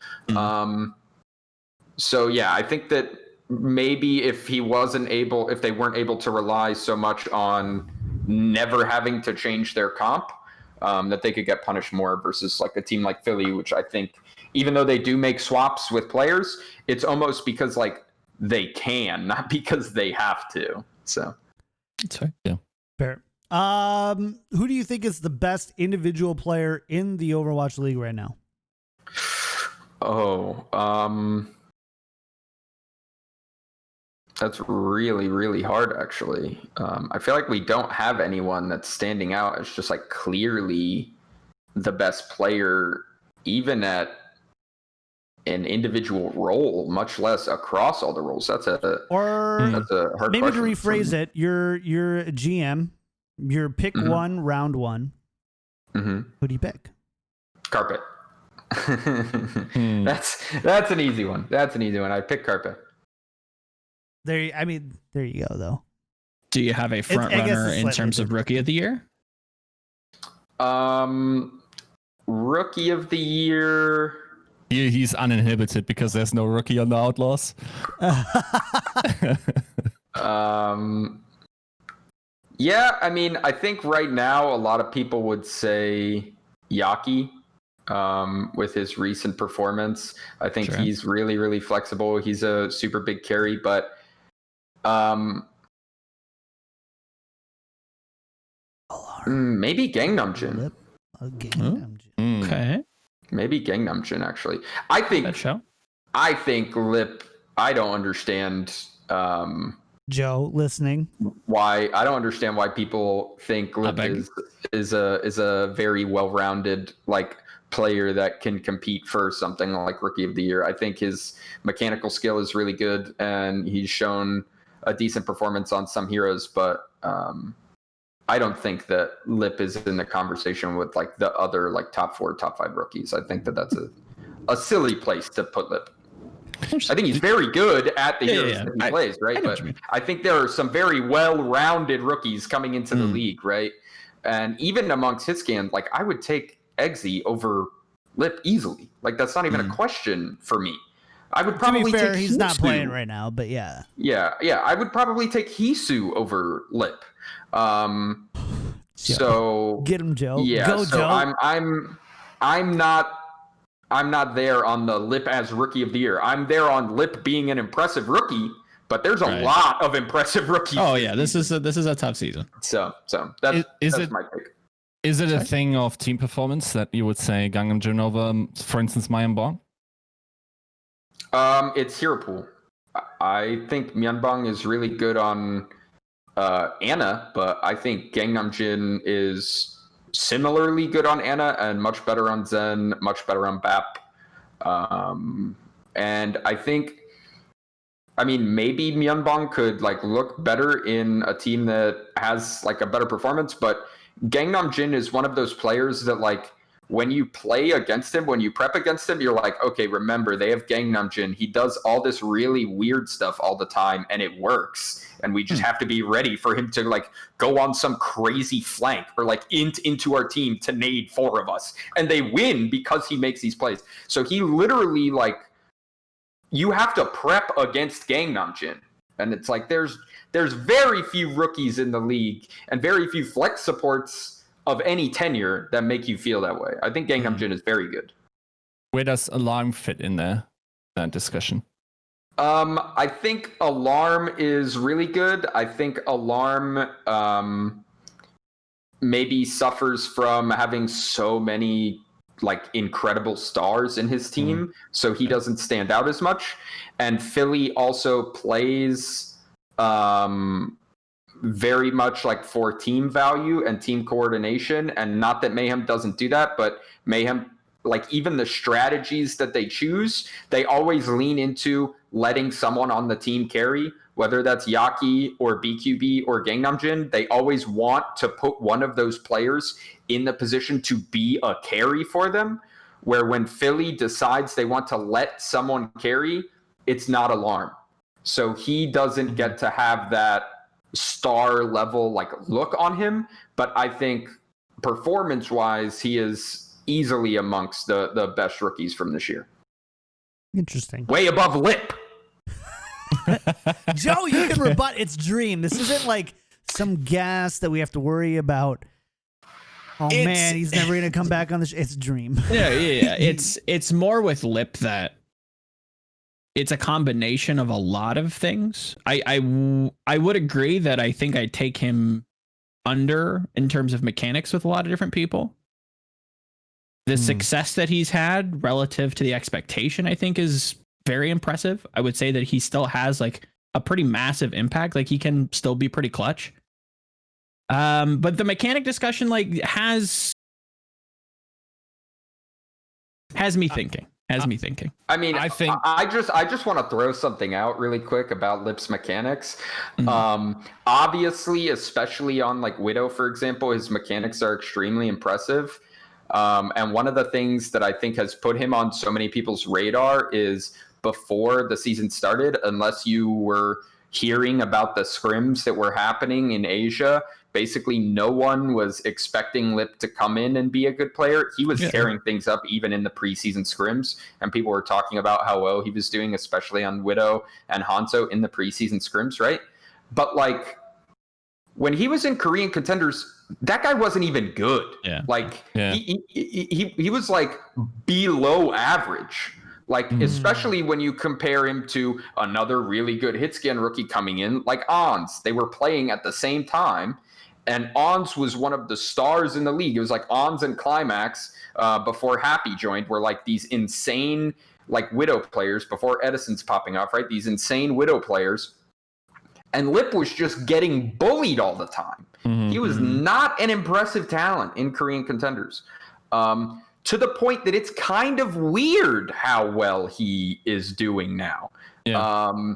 So yeah, I think that maybe if they weren't able to rely so much on never having to change their comp, that they could get punished more versus like a team like Philly, which I think even though they do make swaps with players, it's almost because like they can, not because they have to. So that's right. Yeah. Fair. Who do you think is the best individual player in the Overwatch League right now? That's really, really hard, actually. I feel like we don't have anyone that's standing out as just like clearly the best player, even at an individual role, much less across all the roles. That's a hard maybe to question. rephrase it. You're a GM. You're pick one, round one. Mm-hmm. Who do you pick? Carpet. That's an easy one. I pick Carpet. There you go, though. Do you have a front runner in terms of rookie of the year? Rookie of the year. He's uninhibited because there's no rookie on the Outlaws. Yeah, I mean, I think right now a lot of people would say Yaki. With his recent performance, I think he's really, really flexible. He's a super big carry, but maybe Gangnam Jin. Okay. Maybe Gangnam Jin, actually. I think Lip, I don't understand Joe listening. I don't understand why people think Lip is a very well-rounded like player that can compete for something like Rookie of the Year. I think his mechanical skill is really good, and he's shown a decent performance on some heroes, but I don't think that Lip is in the conversation with like the other like top 4, top 5 rookies. I think that that's a silly place to put Lip. I think he's very good at the heroes that he plays, right? But I think there are some very well-rounded rookies coming into the league, right? And even amongst hit scan, like I would take Eggsy over Lip easily. Like that's not even a question for me. I would probably to be fair, take he's Hisu. not playing right now, but yeah. Yeah. I would probably take Hisu over Lip. So get him, Joe. Yeah, Go, so Joe. I'm not there on the Lip as Rookie of the Year. I'm there on Lip being an impressive rookie, but there's a lot of impressive rookies. Oh yeah, this is a tough season. So that's my pick. Is it a thing of team performance that you would say Gangnam Jin over, for instance, Myeonbong? It's hero pool. I think Myeonbong is really good on Ana, but I think Gangnam Jin is similarly good on Ana and much better on Zen, much better on BAP. And I mean, maybe Myeonbong could like look better in a team that has like a better performance, but Gangnam Jin is one of those players that like when you play against him, when you prep against him, you're like, okay, remember they have Gangnam Jin. He does all this really weird stuff all the time and it works. And we just have to be ready for him to like go on some crazy flank or like into our team to nade 4 of us. And they win because he makes these plays. So he literally like, you have to prep against Gangnam Jin. And it's like, there's very few rookies in the league and very few flex supports of any tenure that make you feel that way. I think Gangnam Jin is very good. Where does Alarm fit in there, that discussion? I think Alarm is really good. I think Alarm maybe suffers from having so many like incredible stars in his team, so he doesn't stand out as much. And Philly also plays very much like for team value and team coordination, and not that Mayhem doesn't do that, but Mayhem, like even the strategies that they choose, they always lean into letting someone on the team carry, whether that's Yaki or BQB or Gangnam Jin. They always want to put one of those players in the position to be a carry for them, where when Philly decides they want to let someone carry, it's not Alarm. So he doesn't get to have that star level like look on him, but I think performance wise he is easily amongst the best rookies from this year. Interesting. Way above Lip. Joe, you can rebut. It's Dream. This isn't like some gas that we have to worry about. Oh man, he's never gonna come back on the it's Dream. Yeah. It's more with Lip that it's a combination of a lot of things. I would agree that I think I take him under in terms of mechanics with a lot of different people. The success that he's had relative to the expectation, I think, is very impressive. I would say that he still has like a pretty massive impact. Like he can still be pretty clutch. But the mechanic discussion like has me thinking. I mean, I think I just want to throw something out really quick about Lip's mechanics. Mhm. Obviously, especially on like Widow, for example, his mechanics are extremely impressive. And one of the things that I think has put him on so many people's radar is before the season started, unless you were hearing about the scrims that were happening in Asia, basically no one was expecting Lip to come in and be a good player. He was tearing things up even in the preseason scrims, and people were talking about how well he was doing, especially on Widow and Hanzo in the preseason scrims, right? But like when he was in Korean Contenders, that guy wasn't even good. Yeah. Like he was like below average. Like, especially when you compare him to another really good hit scan rookie coming in, like Ons. They were playing at the same time, and Ons was one of the stars in the league. It was like Ons and Climax before Happy joined were like these insane like Widow players before Edison's popping off, right? These insane Widow players. And Lip was just getting bullied all the time. He was not an impressive talent in Korean Contenders. To the point that it's kind of weird how well he is doing now. Yeah.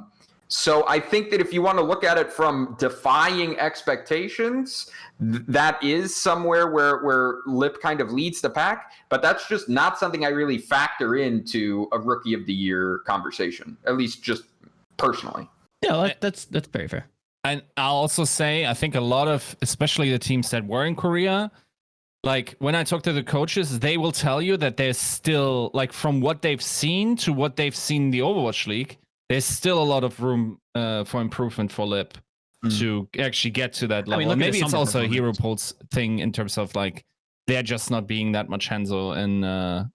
So I think that if you want to look at it from defying expectations, that is somewhere where Lip kind of leads the pack, but that's just not something I really factor into a Rookie of the Year conversation, at least just personally. Yeah, that's very fair. And I'll also say, I think a lot of, especially the teams that were in Korea, like when I talk to the coaches, they will tell you that there's still, like from what they've seen to what they've seen in the Overwatch League, there's still a lot of room for improvement for Lip to actually get to that level. Maybe it's also a Hero Pulse thing in terms of like they're just not being that much Hanzo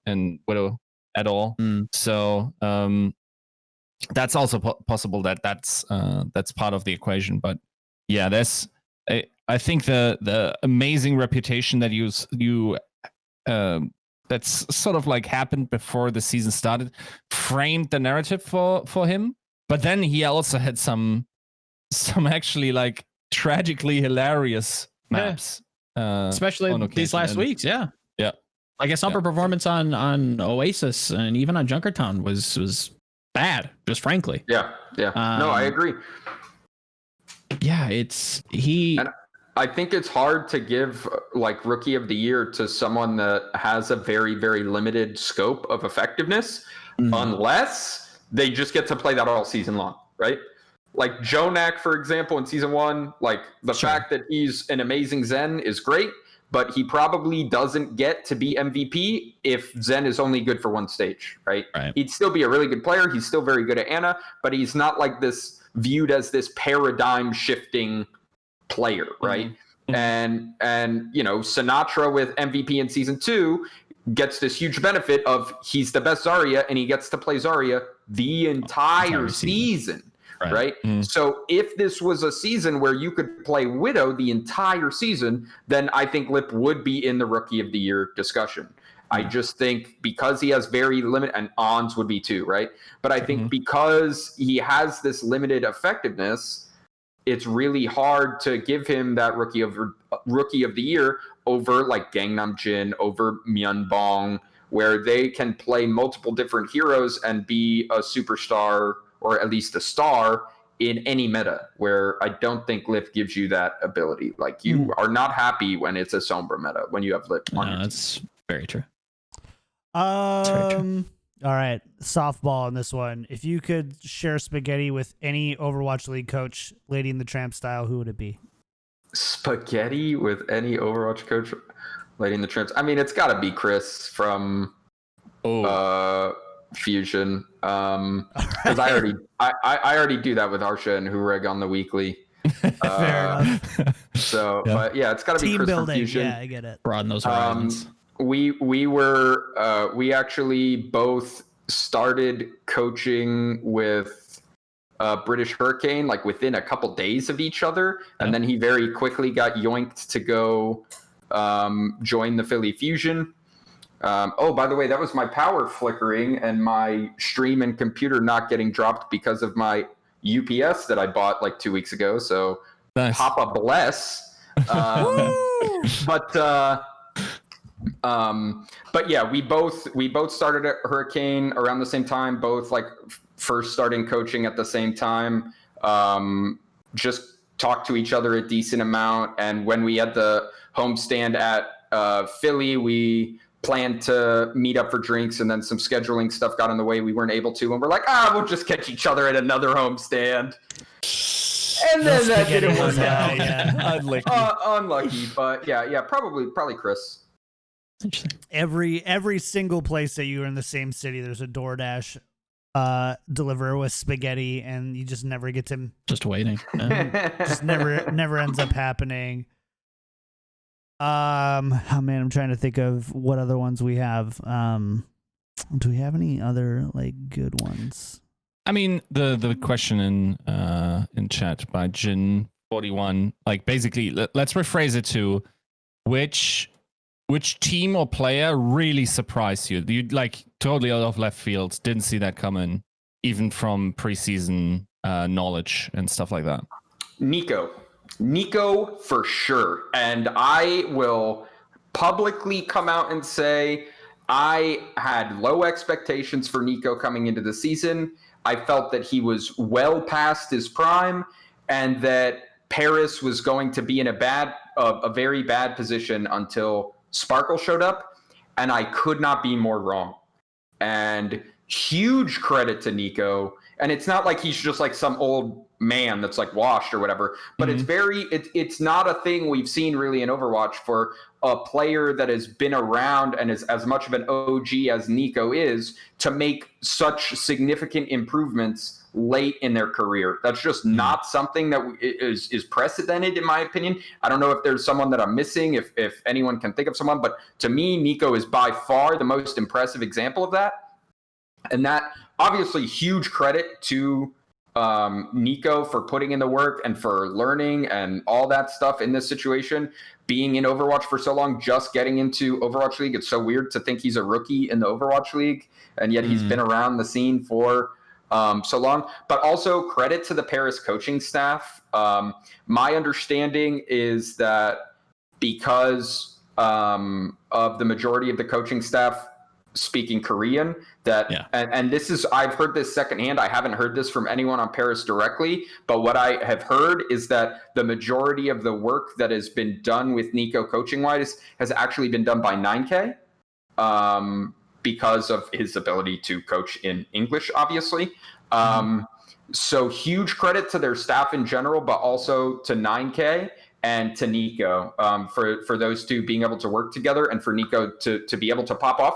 and Widow at all. So that's also possible that's part of the equation. But yeah, there's I think the amazing reputation that you that's sort of like happened before the season started framed the narrative for him. But then he also had some actually like tragically hilarious maps, especially these last weeks. Yeah. Like a Sumper performance on Oasis and even on Junkertown was bad, just frankly. Yeah. No, I agree. Yeah, And I think it's hard to give like Rookie of the Year to someone that has a very, very limited scope of effectiveness, unless they just get to play that all season long, right? Like Jonak, for example, in season 1, like the fact that he's an amazing Zen is great, but he probably doesn't get to be MVP if Zen is only good for one stage, right? He'd still be a really good player. He's still very good at Ana, but he's not like this viewed as this paradigm shifting player, right? And you know, Sinatra with MVP in season 2 gets this huge benefit of he's the best Zarya and he gets to play Zarya the entire season. Right. So if this was a season where you could play Widow the entire season, then I think Lip would be in the Rookie of the Year discussion. I just think because he has very limited, and Ons would be too, right? But I think because he has this limited effectiveness, it's really hard to give him that Rookie of the Year over like Gangnam Jin, over Myeonbong, where they can play multiple different heroes and be a superstar or at least a star in any meta, where I don't think Lip gives you that ability. Like you are not happy when it's a Sombra meta, when you have Lip on your that's team. very true. All right, softball on this one. If you could share spaghetti with any Overwatch League coach, Lady in the Tramp style, who would it be? Spaghetti with any Overwatch coach, Lady in the Tramp. I mean, it's got to be Chris from Fusion. Because I already do that with Arsha and Hureg on the weekly. Fair enough. So, but yeah, it's got to be Team Chris building. from Fusion. Yeah, I get it. Broaden those horizons. We actually both started coaching with British Hurricane like within a couple days of each other, and then he very quickly got yoinked to go join the Philly Fusion. Oh, by the way, that was my power flickering and my stream and computer not getting dropped because of my UPS that I bought like 2 weeks ago. So Nice. Papa bless. But yeah, we both started at Hurricane around the same time, both like first starting coaching at the same time. Just talked to each other a decent amount, and when we had the homestand at Philly, we planned to meet up for drinks, and then some scheduling stuff got in the way. We weren't able to, and we're like, we'll just catch each other at another homestand. And then that didn't work out. Yeah. Unlucky, but yeah, probably Chris. Interesting. Every single place that you are in the same city, there's a DoorDash deliver with spaghetti, and you just never get to. Just waiting. Just never ends up happening. Oh man, I'm trying to think of what other ones we have. Do we have any other like good ones? I mean, the question in chat by Jin41, like basically, let's rephrase it to which team or player really surprised you? You like totally out of left field, didn't see that coming, even from preseason knowledge and stuff like that. Nico for sure, and I will publicly come out and say I had low expectations for Nico coming into the season. I felt that he was well past his prime, and that Paris was going to be in a very bad position until Sparkle showed up, and I could not be more wrong. And huge credit to Nico. And it's not like he's just like some old man that's like washed or whatever, but it's not a thing we've seen really in Overwatch for a player that has been around and is as much of an OG as Nico is to make such significant improvements late in their career. That's just not something that is precedented, in my opinion. I don't know if there's someone that I'm missing, if anyone can think of someone, but to me, Nico is by far the most impressive example of that. And that obviously huge credit to Nico for putting in the work and for learning and all that stuff in this situation. Being in Overwatch for so long, just getting into Overwatch League, it's so weird to think he's a rookie in the Overwatch League, and yet he's been around the scene for so long. But also credit to the Paris coaching staff. My understanding is that because of the majority of the coaching staff speaking Korean, and this is, I've heard this secondhand. I haven't heard this from anyone on Paris directly, but what I have heard is that the majority of the work that has been done with Nico coaching wise has actually been done by 9K, because of his ability to coach in English, obviously. So huge credit to their staff in general, but also to 9K and to Nico, for those two being able to work together, and for Nico to be able to pop off.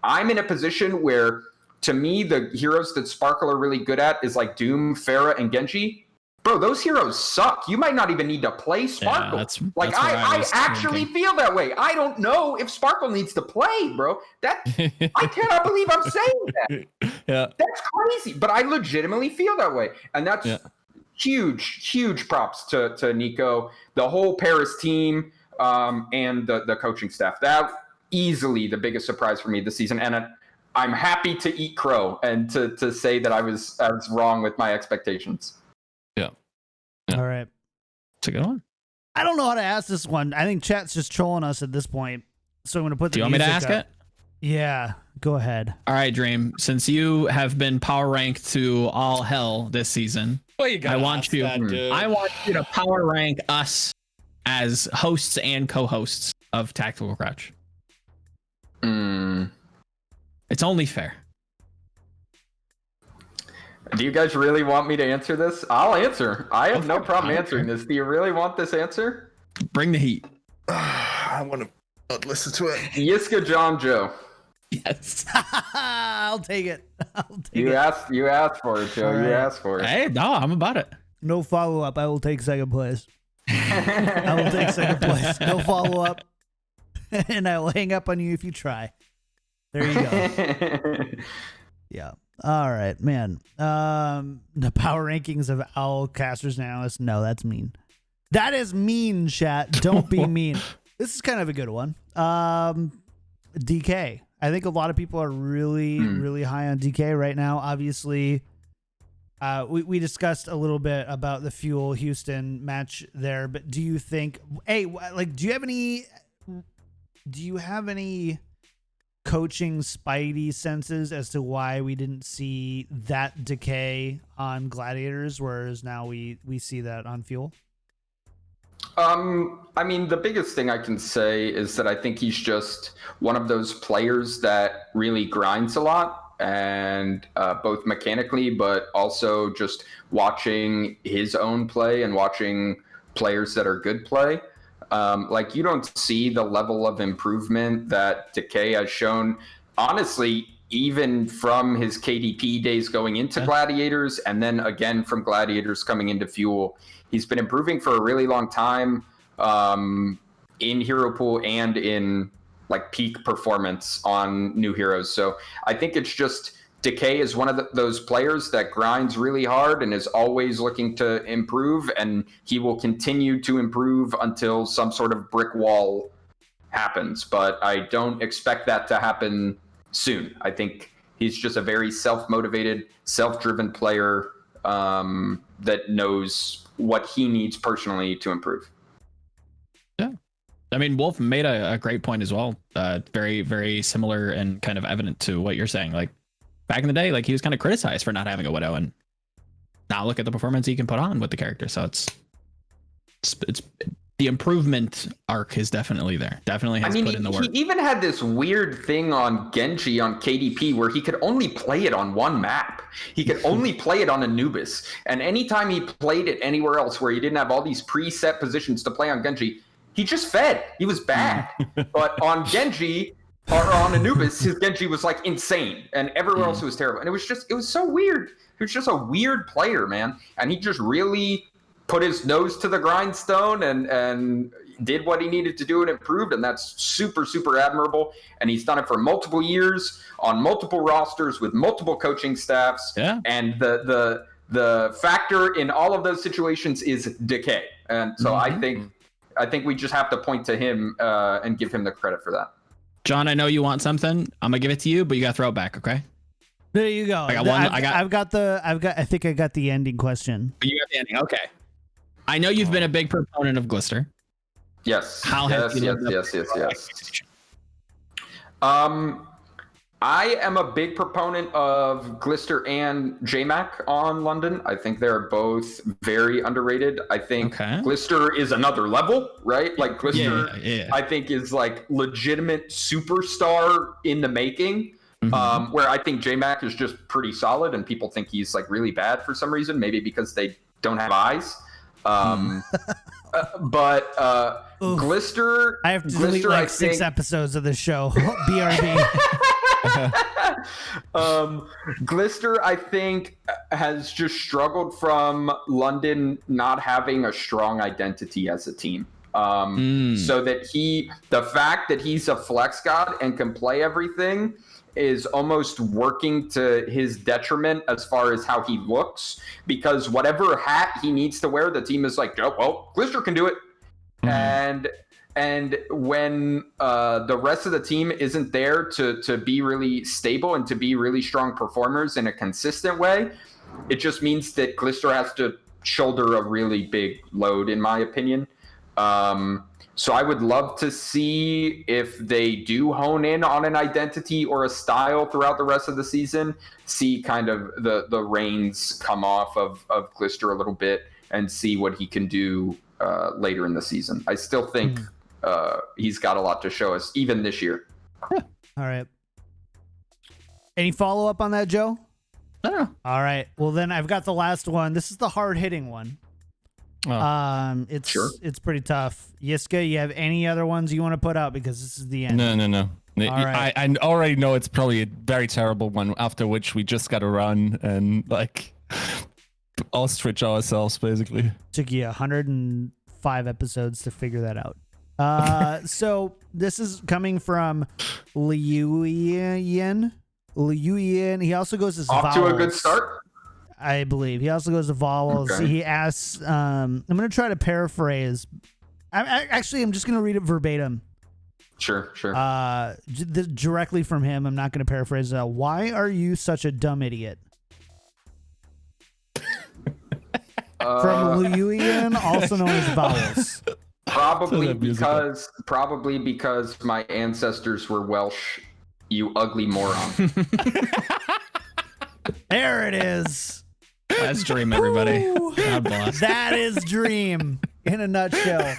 I'm in a position where, to me, the heroes that Sparkle are really good at is like Doom, Pharah, and Genji. Bro, those heroes suck. You might not even need to play Sparkle. I actually feel that way. I don't know if Sparkle needs to play, bro. I cannot believe I'm saying that. Yeah. That's crazy. But I legitimately feel that way. And that's huge props to Nico, the whole Paris team, and the coaching staff. That easily the biggest surprise for me this season. And I'm happy to eat crow and to say that I was wrong with my expectations. Yeah. All right. It's a good one. I don't know how to ask this one. I think chat's just trolling us at this point. So I'm going to put the Do you want me to ask it? Yeah, go ahead. All right, Dream. Since you have been power ranked to all hell this season, I want you to power rank us as hosts and co-hosts of Tactical Crouch. It's only fair. Do you guys really want me to answer this? I'll answer. I have no problem answering this. Do you really want this answer? Bring the heat. I want to listen to it. Yiska John Joe. Yes. I'll take it. You asked for it, Joe. Right. You asked for it. Hey, no, I'm about it. No follow-up. I will take second place. I will take second place. No follow-up. And I will hang up on you if you try. There you go. Yeah. All right, man. The power rankings of owl casters and analysts. No, that's mean. That is mean, chat. Don't be mean. This is kind of a good one. DK. I think a lot of people are really high on DK right now. Obviously, we discussed a little bit about the Fuel Houston match there, but do you think, do you have any coaching spidey senses as to why we didn't see that decay on Gladiators, whereas now we see that on Fuel? I mean, the biggest thing I can say is that I think he's just one of those players that really grinds a lot, and both mechanically, but also just watching his own play and watching players that are good play. Like, you don't see the level of improvement that Decay has shown, honestly, even from his KDP days going into Gladiators, and then again from Gladiators coming into Fuel. He's been improving for a really long time in Hero Pool and in like peak performance on new heroes. So I think it's just Decay is one of those players that grinds really hard and is always looking to improve, and he will continue to improve until some sort of brick wall happens. But I don't expect that to happen soon. I think he's just a very self-motivated, self-driven player that knows what he needs personally to improve. Yeah. I mean, Wolf made a great point as well. Very, very similar and kind of evident to what you're saying. Like, back in the day, like, he was kind of criticized for not having a Widow, and now look at the performance he can put on with the character. So it's the improvement arc is definitely there. Definitely has put in the work. He even had this weird thing on Genji on KDP where he could only play it on one map. He could only play it on Anubis. And anytime he played it anywhere else where he didn't have all these preset positions to play on Genji, he just fed. He was bad. But on Genji or on Anubis, his Genji was like insane. And everywhere else was terrible. And it was so weird. He was just a weird player, man. And he just really put his nose to the grindstone and did what he needed to do and improved, and that's super, super admirable. And he's done it for multiple years on multiple rosters with multiple coaching staffs. Yeah. And the factor in all of those situations is Decay. And so I think we just have to point to him and give him the credit for that. John, I know you want something. I'm gonna give it to you, but you gotta throw it back, okay? There you go. I got one. I think I got the ending question. You got the ending. Okay. I know you've been a big proponent of Glister. Yes. Yes. I am a big proponent of Glister and JMac on London. I think they're both very underrated. I think Glister is another level, right? Like Glister, I think is like legitimate superstar in the making. Where I think JMac is just pretty solid, and people think he's like really bad for some reason, maybe because they don't have eyes. But Glister, I have to delete like 6 episodes of the show. BRB. Glister, I think, has just struggled from London not having a strong identity as a team. So that the fact that he's a flex god and can play everything is almost working to his detriment as far as how he looks, because whatever hat he needs to wear, the team is like, oh, well, Glister can do it. And when the rest of the team isn't there to be really stable and to be really strong performers in a consistent way, it just means that Glister has to shoulder a really big load, in my opinion. So I would love to see if they do hone in on an identity or a style throughout the rest of the season, see kind of the reins come off of Glister a little bit and see what he can do later in the season. I still think he's got a lot to show us, even this year. All right. Any follow-up on that, Joe? No. All right. Well, then I've got the last one. This is the hard-hitting one. It's pretty tough. Yiska, you have any other ones you want to put out, because this is the end? No. All right. I already know it's probably a very terrible one, after which we just got to run and like ostrich ourselves, basically. Took you 105 episodes to figure that out. So this is coming from Liu Yin. Liuyen. He also goes as Off vowels, to a good start. I believe. He also goes to vowels. Okay. He asks, I'm going to try to paraphrase. I'm just going to read it verbatim. Sure. Directly from him. I'm not going to paraphrase it. Why are you such a dumb idiot? From Liuyen, also known as vowels. Probably because my ancestors were Welsh, you ugly moron. There it is. That's Dream, everybody. Ooh. God bless. That is Dream in a nutshell.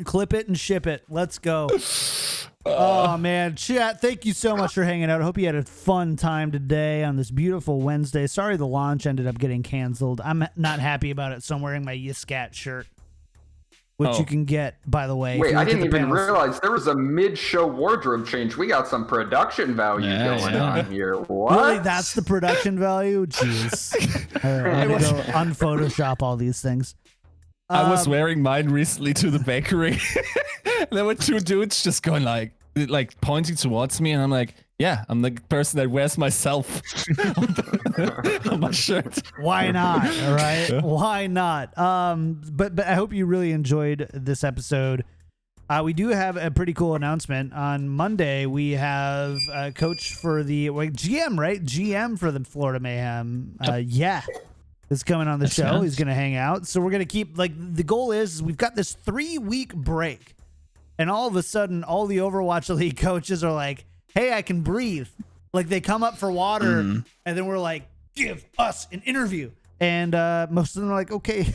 Clip it and ship it. Let's go. Oh, man. Chat, thank you so much for hanging out. I hope you had a fun time today on this beautiful Wednesday. Sorry the launch ended up getting canceled. I'm not happy about it, so I'm wearing my Yiska shirt, which you can get, by the way. Wait, I didn't even realize there was a mid-show wardrobe change. We got some production value going on here. What? Really? That's the production value? Jeez. All right, I'm going to go unphotoshop all these things. I was wearing mine recently to the bakery. There were two dudes just going like pointing towards me, and I'm like, yeah, I'm the person that wears myself on my shirt. Why not? All right. Yeah. Why not? But I hope you really enjoyed this episode. We do have a pretty cool announcement. On Monday, we have a coach for the GM, right? GM for the Florida Mayhem. Yeah. Is coming on the show. Nice. He's going to hang out. So we're going to keep, the goal is we've got this 3-week break. And all of a sudden, all the Overwatch League coaches are like, hey, I can breathe. Like, they come up for water, and then we're like, give us an interview. And most of them are like, okay.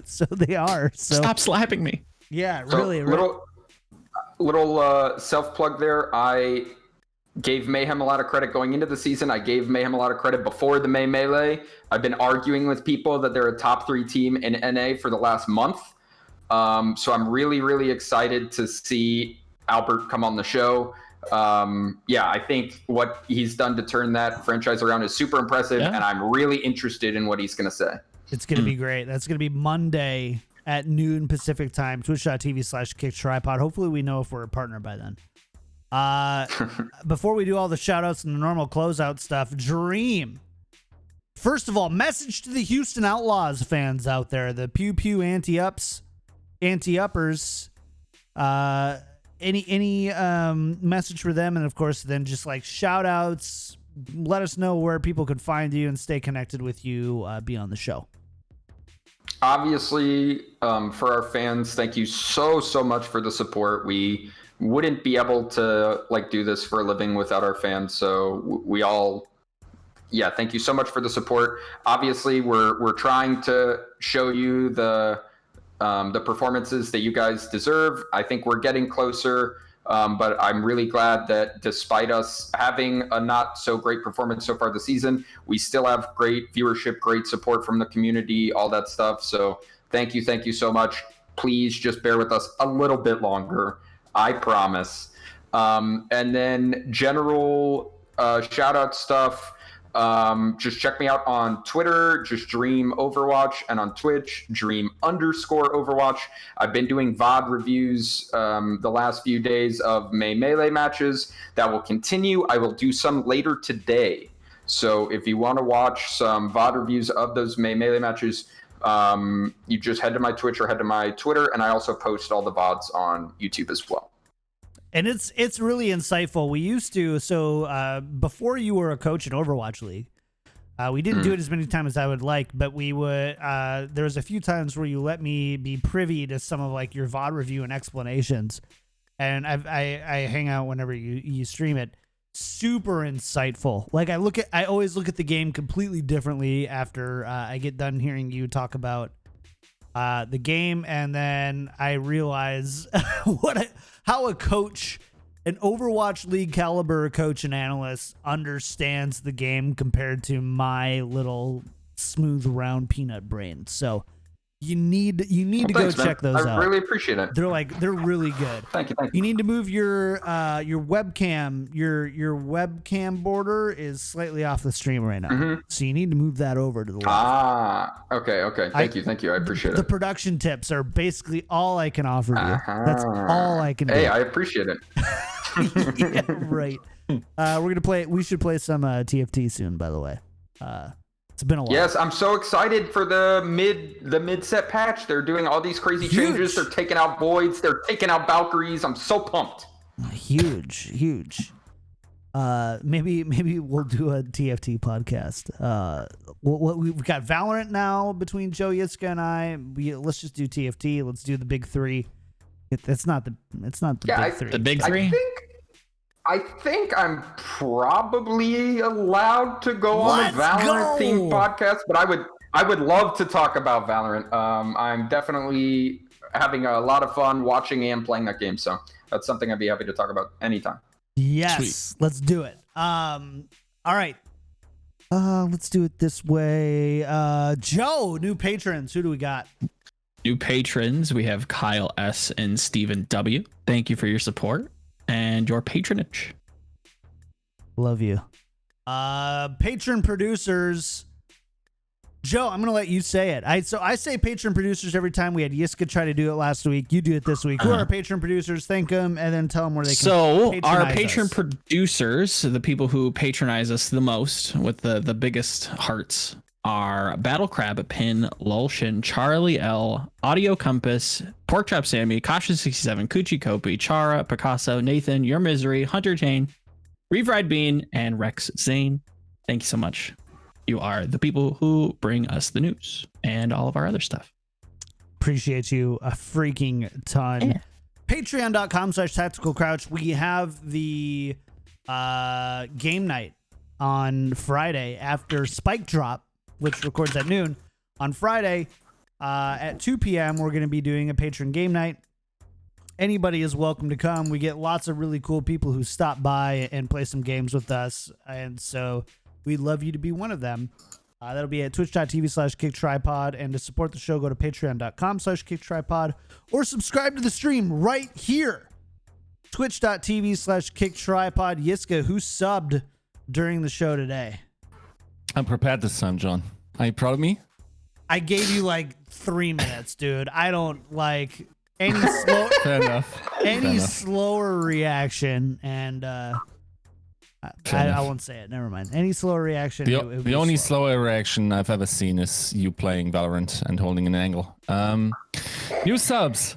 So they are. So stop slapping me. Yeah, so really. Little self-plug there. I gave Mayhem a lot of credit going into the season. I gave Mayhem a lot of credit before the May Melee. I've been arguing with people that they're a top 3 team in NA for the last month. So I'm really, really excited to see Albert come on the show. I think what he's done to turn that franchise around is super impressive, and I'm really interested in what he's going to say. It's going to be great. That's going to be Monday at noon Pacific time, twitch.tv/KickedTripod. Hopefully we know if we're a partner by then. Before we do all the shout-outs and the normal closeout stuff, Dream. First of all, message to the Houston Outlaws fans out there, the pew-pew anti-uppers. Any message for them, and of course then just shout-outs. Let us know where people could find you and stay connected with you beyond the show. Obviously, for our fans, thank you so much for the support. We wouldn't be able to do this for a living without our fans, so we all thank you so much for the support. Obviously, we're trying to show you the performances that you guys deserve. I think we're getting closer, but I'm really glad that despite us having a not so great performance so far this season, we still have great viewership, great support from the community, all that stuff. So thank you so much. Please just bear with us a little bit longer, I promise. And then general shout out stuff. Just check me out on Twitter, just Dream Overwatch, and on Twitch, Dream_Overwatch. I've been doing VOD reviews the last few days of May Melee matches. That will continue. I will do some later today. So if you want to watch some VOD reviews of those May Melee matches, you just head to my Twitch or head to my Twitter, and I also post all the VODs on YouTube as well. And it's really insightful. We used to, before you were a coach in Overwatch League, we didn't do it as many times as I would like, but we would, there was a few times where you let me be privy to some of your VOD review and explanations. And I hang out whenever you stream it. Super insightful. I always look at the game completely differently after I get done hearing you talk about the game, and then I realize how a coach, an Overwatch League caliber coach and analyst, understands the game compared to my little smooth round peanut brain. So you need to go check those out. I really appreciate it. They're really good. Thank you. You need to move your webcam. Your webcam border is slightly off the stream right now, so you need to move that over to the left. Okay. Thank you. I appreciate it. The production tips are basically all I can offer you. That's all I can do. Hey, I appreciate it. Yeah, right. We should play some TFT soon, by the way. It's been a while. Yes, I'm so excited for the mid-set patch. They're doing all these crazy changes. They're taking out voids. They're taking out Valkyries. I'm so pumped. Huge. Maybe we'll do a TFT podcast. We've got Valorant now between Joe, Yiska, and I. Let's just do TFT. Let's do the big three. It's not the big three. The big three. I think I'm probably allowed to go on a Valorant themed podcast, but I would love to talk about Valorant. I'm definitely having a lot of fun watching and playing that game, so that's something I'd be happy to talk about anytime. Yes, sweet. Let's do it. All right. Let's do it this way. Joe, new patrons. Who do we got? New patrons. We have Kyle S and Stephen W. Thank you for your support and your patronage. Love you. Patron producers. Joe, I'm gonna let you say it. I say patron producers every time. We had Yiska try to do it last week. You do it this week. Who are our patron producers? Thank them, and then tell them where they can. So our patron producers, the people who patronize us the most with the biggest hearts, are Battle Crab, Pin, Lulshin, Charlie L, Audio Compass, Porkchop Sammy, Kasha67, Coochie Kopi, Chara, Picasso, Nathan, Your Misery, Hunter Jane, Reeve Bean, and Rex Zane. Thank you so much. You are the people who bring us the news and all of our other stuff. Appreciate you a freaking ton. Yeah. Patreon.com/tacticalcrouch. We have the game night on Friday after Spike Drop, which records at noon. On Friday at 2 p.m., we're going to be doing a patron game night. Anybody is welcome to come. We get lots of really cool people who stop by and play some games with us. And so we'd love you to be one of them. That'll be at twitch.tv/KickedTripod. And to support the show, go to patreon.com/KickedTripod or subscribe to the stream right here. Twitch.tv/KickedTripod. Yiska, who subbed during the show today? I'm prepared this time, John. Are you proud of me? I gave you like 3 minutes, dude. I don't like any slow, Fair enough. slower reaction, and I won't say it. Never mind. Any slower reaction. The only slower reaction I've ever seen is you playing Valorant and holding an angle. New subs.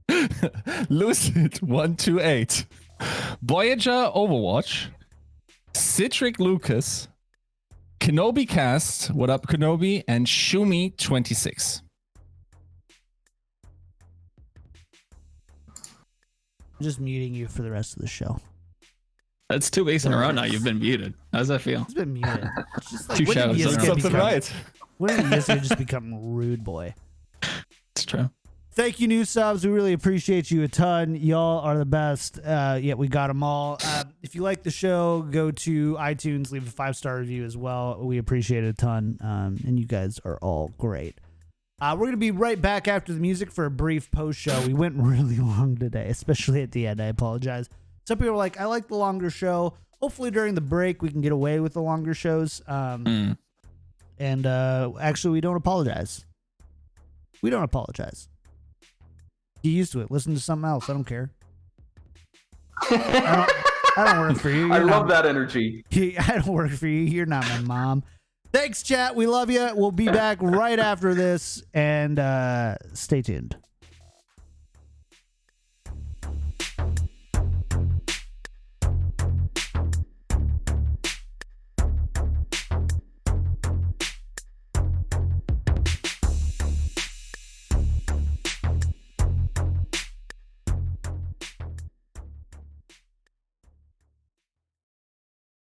Lucid128, Voyager Overwatch, Citric Lucas, Kenobi Cast, what up Kenobi, and Shumi26. I'm just muting you for the rest of the show. That's 2 weeks in a row now. You've been muted. How does that feel? It's been muted. It's just like, 2 shows. Something right. When did Yiska just become rude boy? It's true. Thank you, new subs. We really appreciate you a ton. Y'all are the best. Yeah, we got them all. If you like the show, go to iTunes, leave a 5-star review as well. We appreciate it a ton. And you guys are all great. We're going to be right back after the music for a brief post show. We went really long today, especially at the end. I apologize. Some people are like, I like the longer show. Hopefully during the break, we can get away with the longer shows. And actually, we don't apologize. We don't apologize. Get used to it. Listen to something else. I don't care. I don't work for you. I love that energy. I don't work for you. You're not my mom. Thanks, chat. We love you. We'll be back right after this, and stay tuned.